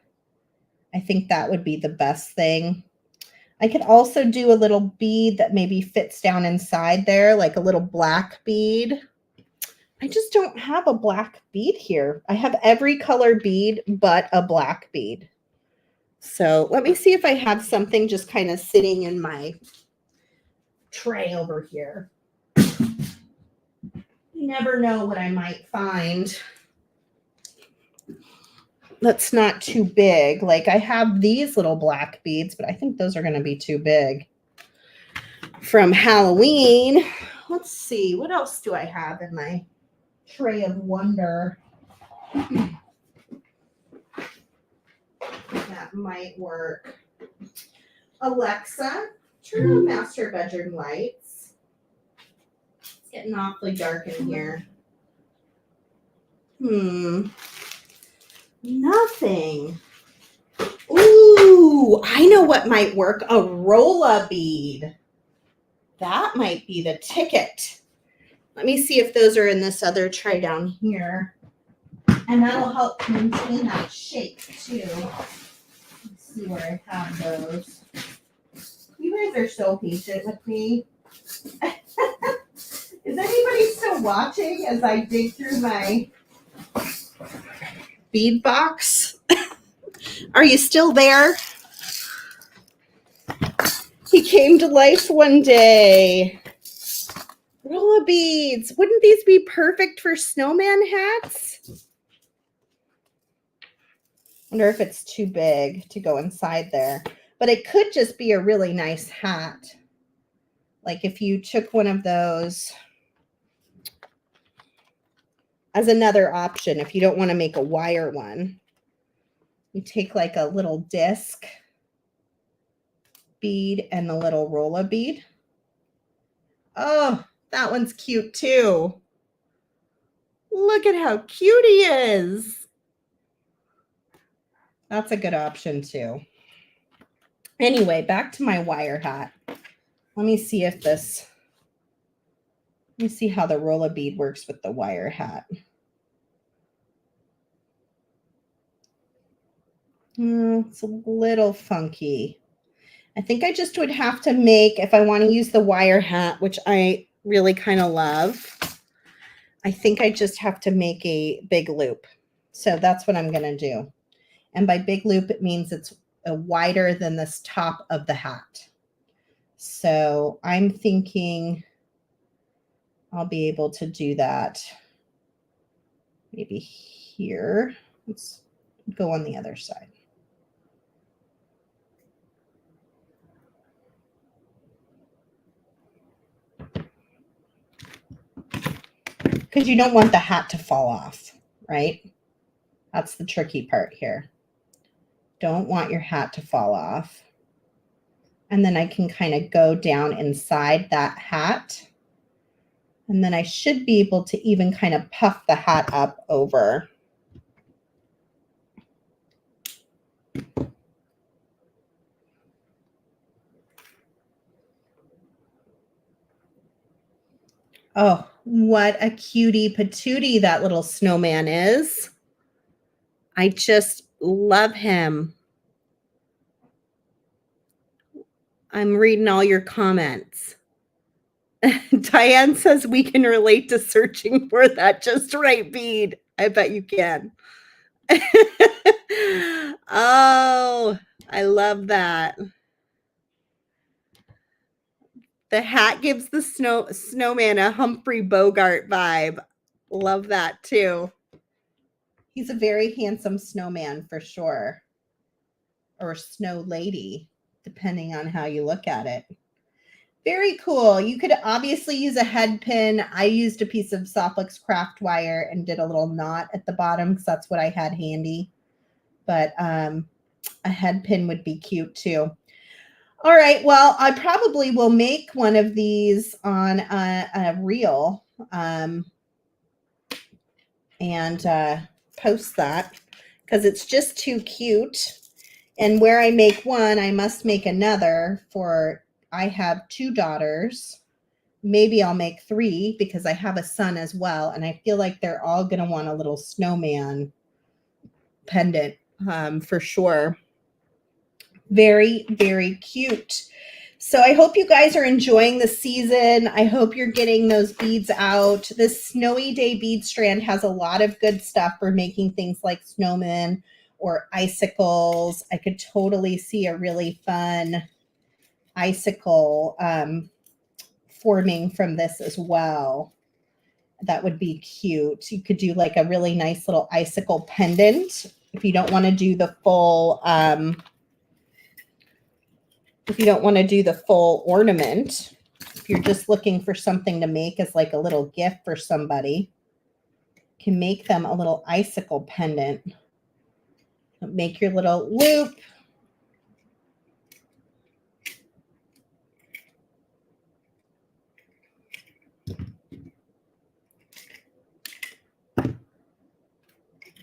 I think that would be the best thing. I could also do a little bead that maybe fits down inside there, like a little black bead. I just don't have a black bead here. I have every color bead but a black bead. So let me see if I have something just kind of sitting in my tray over here. You never know what I might find that's not too big. Like I have these little black beads, but I think those are going to be too big from Halloween. Let's see, what else do I have in my tray of wonder that might work? Alexa, turn on master bedroom lights. It's getting awfully dark in here. Nothing. Ooh, I know what might work. A rolla bead. That might be the ticket. Let me see if those are in this other tray down here. And that'll help maintain that shape too. Let's see where I have those. You guys are so patient with me. Is anybody still watching as I dig through my bead box? Are you still there? He came to life one day. Rolla beads. Wouldn't these be perfect for snowman hats? Wonder if it's too big to go inside there. But it could just be a really nice hat. Like if you took one of those as another option, if you don't want to make a wire one. You take like a little disc bead and the little rolla bead. Oh, that one's cute too. Look at how cute he is. That's a good option too. Anyway, back to my wire hat. Let me see how the rolla bead works with the wire hat. It's a little funky. I think I just would have to make, if I want to use the wire hat, which I really kind of love, I think I just have to make a big loop. So that's what I'm going to do. And by big loop, it means it's wider than this top of the hat. So I'm thinking I'll be able to do that maybe here. Let's go on the other side. Because you don't want the hat to fall off, right? That's the tricky part here. Don't want your hat to fall off. And then I can kind of go down inside that hat. And then I should be able to even kind of puff the hat up over. Oh, what a cutie patootie that little snowman is. I just love him. I'm reading all your comments. Diane says we can relate to searching for that just right bead. I bet you can. Oh, I love that. The hat gives the snowman a Humphrey Bogart vibe. Love that too. He's a very handsome snowman for sure. Or snow lady, depending on how you look at it. Very cool. You could obviously use a head pin. I used a piece of Softflex craft wire and did a little knot at the bottom because that's what I had handy. But a head pin would be cute too. All right. Well, I probably will make one of these on a reel and post that because it's just too cute. And where I make one, I must make another for, I have 2 daughters. Maybe I'll make 3 because I have a son as well. And I feel like they're all going to want a little snowman pendant for sure. Very, very cute. So I hope you guys are enjoying the season. I hope you're getting those beads out. This Snowy Day bead strand has a lot of good stuff for making things like snowmen or icicles. I could totally see a really fun icicle forming from this as well. That would be cute. You could do like a really nice little icicle pendant if you don't want to do the full ornament. If you're just looking for something to make as like a little gift for somebody, you can make them a little icicle pendant. Make your little loop.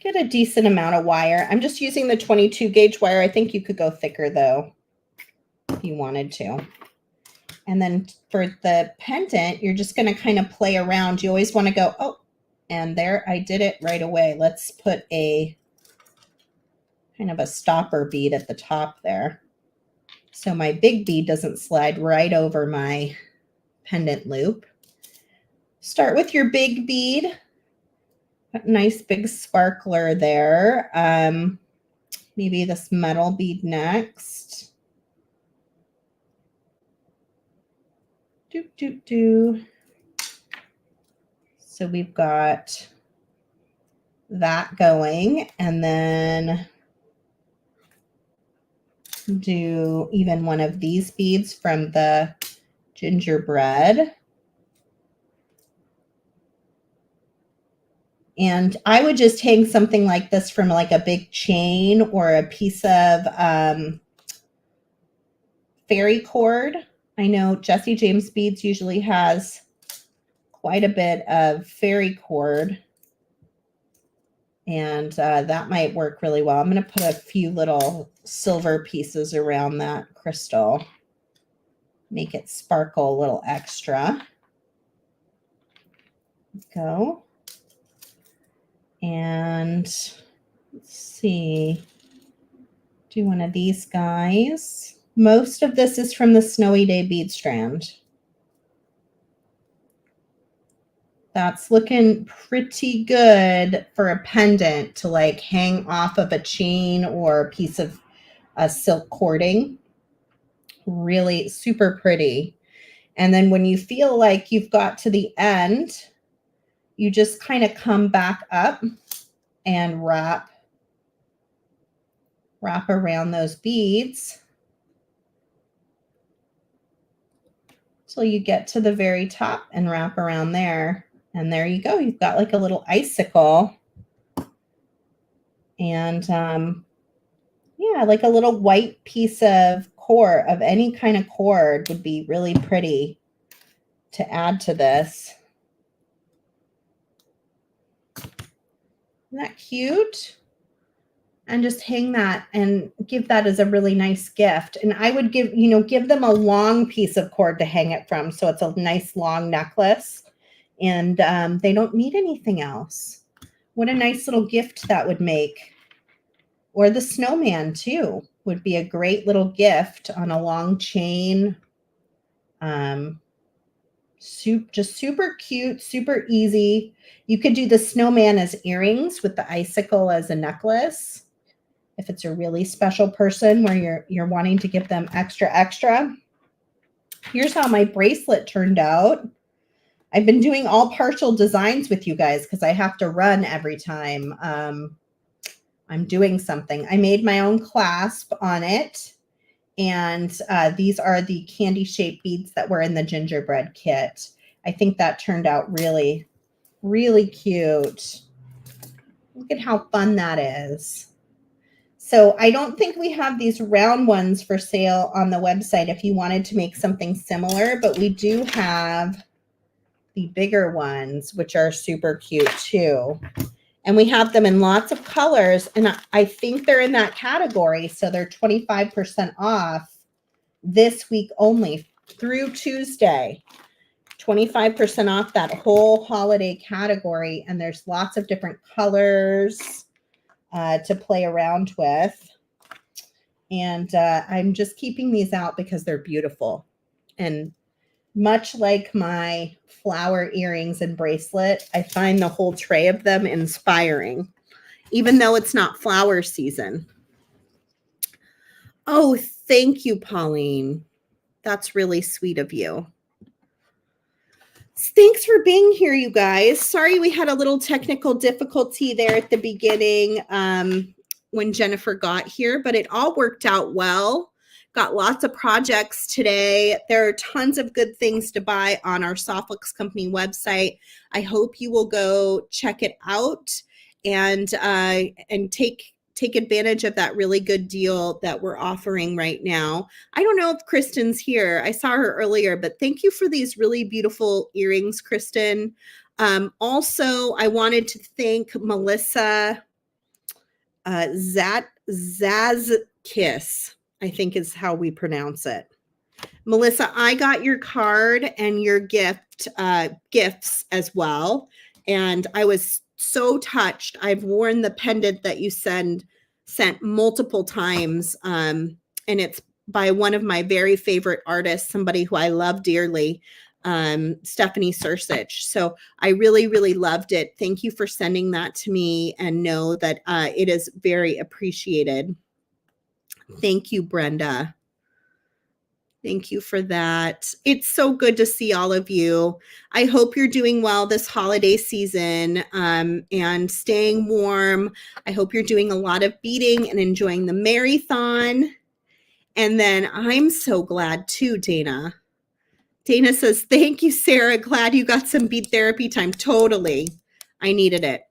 Get a decent amount of wire. I'm just using the 22 gauge wire. I think you could go thicker though if you wanted to. And then for the pendant, you're just going to kind of play around. You always want to go, oh, and there I did it right away. Let's put a kind of a stopper bead at the top there. So my big bead doesn't slide right over my pendant loop. Start with your big bead. A nice big sparkler there. Maybe this metal bead next. So we've got that going, and then do even one of these beads from the gingerbread. And I would just hang something like this from like a big chain or a piece of fairy cord. I know Jesse James Beads usually has quite a bit of fairy cord, and that might work really well. I'm going to put a few little silver pieces around that crystal, make it sparkle a little extra. Go. And let's see, do one of these guys. Most of this is from the Snowy Day bead strand. That's looking pretty good for a pendant to like hang off of a chain or a piece of silk cording. Really super pretty. And then when you feel like you've got to the end, you just kind of come back up and wrap around those beads till you get to the very top and wrap around there. And there you go. You've got like a little icicle. And yeah, like a little white piece of cord, of any kind of cord, would be really pretty to add to this. Isn't that cute? And just hang that and give that as a really nice gift. And I would give them a long piece of cord to hang it from, so it's a nice long necklace, and they don't need anything else. What a nice little gift that would make. Or the snowman too would be a great little gift on a long chain. Just super cute, super easy. You could do the snowman as earrings with the icicle as a necklace. If it's a really special person where you're wanting to give them extra. Here's how my bracelet turned out. I've been doing all partial designs with you guys because I have to run every time I'm doing something. I made my own clasp on it. And these are the candy shaped beads that were in the gingerbread kit. I think that turned out really, really cute. Look at how fun that is. So I don't think we have these round ones for sale on the website if you wanted to make something similar, but we do have the bigger ones, which are super cute too. And we have them in lots of colors, and I think they're in that category, so they're 25% off this week only through Tuesday. 25% off that whole holiday category, and there's lots of different colors to play around with. And I'm just keeping these out because they're beautiful. And much like my flower earrings and bracelet, I find the whole tray of them inspiring, even though it's not flower season. Oh, thank you, Pauline. That's really sweet of you. Thanks for being here, you guys. Sorry we had a little technical difficulty there at the beginning when Jenifer got here, but it all worked out well. Got lots of projects today. There are tons of good things to buy on our Softflix Company website. I hope you will go check it out and take advantage of that really good deal that we're offering right now. I don't know if Kristen's here. I saw her earlier, but thank you for these really beautiful earrings, Kristen. Also, I wanted to thank Melissa Zazkiss, I think is how we pronounce it. Melissa, I got your card and your gifts as well. And I was so touched. I've worn the pendant that you sent multiple times. And it's by one of my very favorite artists, somebody who I love dearly, Stephanie Sursich. So I really, really loved it. Thank you for sending that to me, and know that it is very appreciated. Thank you, Brenda. Thank you for that. It's so good to see all of you. I hope you're doing well this holiday season and staying warm. I hope you're doing a lot of beading and enjoying the marathon. And then I'm so glad too, Dana. Dana says, thank you, Sarah. Glad you got some bead therapy time. Totally. I needed it,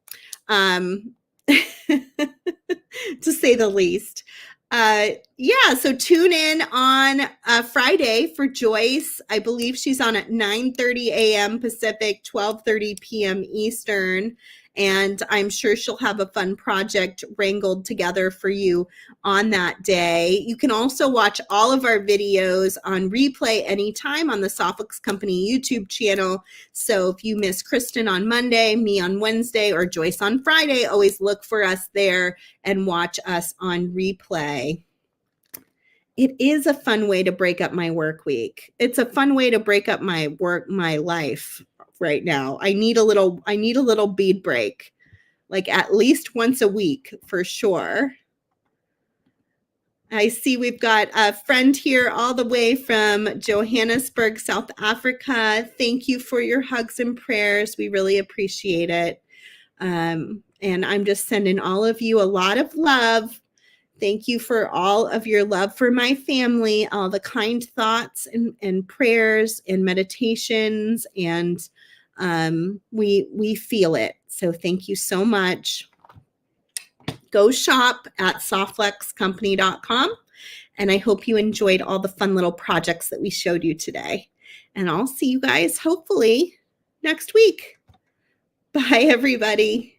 to say the least. Yeah, so tune in on Friday for Joyce. I believe she's on at 9:30 a.m. Pacific, 12:30 p.m. Eastern, and I'm sure she'll have a fun project wrangled together for you on that day. You can also watch all of our videos on replay anytime on the Softflix Company YouTube channel. So if you miss Kristen on Monday, me on Wednesday, or Joyce on Friday, always look for us there and watch us on replay. It is a fun way to break up my work week. It's a fun way to break up my life right now. I need a little bead break, like at least once a week for sure. I see we've got a friend here all the way from Johannesburg, South Africa. Thank you for your hugs and prayers. We really appreciate it. And I'm just sending all of you a lot of love. Thank you for all of your love for my family, all the kind thoughts and prayers and meditations, and we feel it. So thank you so much. Go shop at softflexcompany.com, and I hope you enjoyed all the fun little projects that we showed you today. And I'll see you guys hopefully next week. Bye, everybody.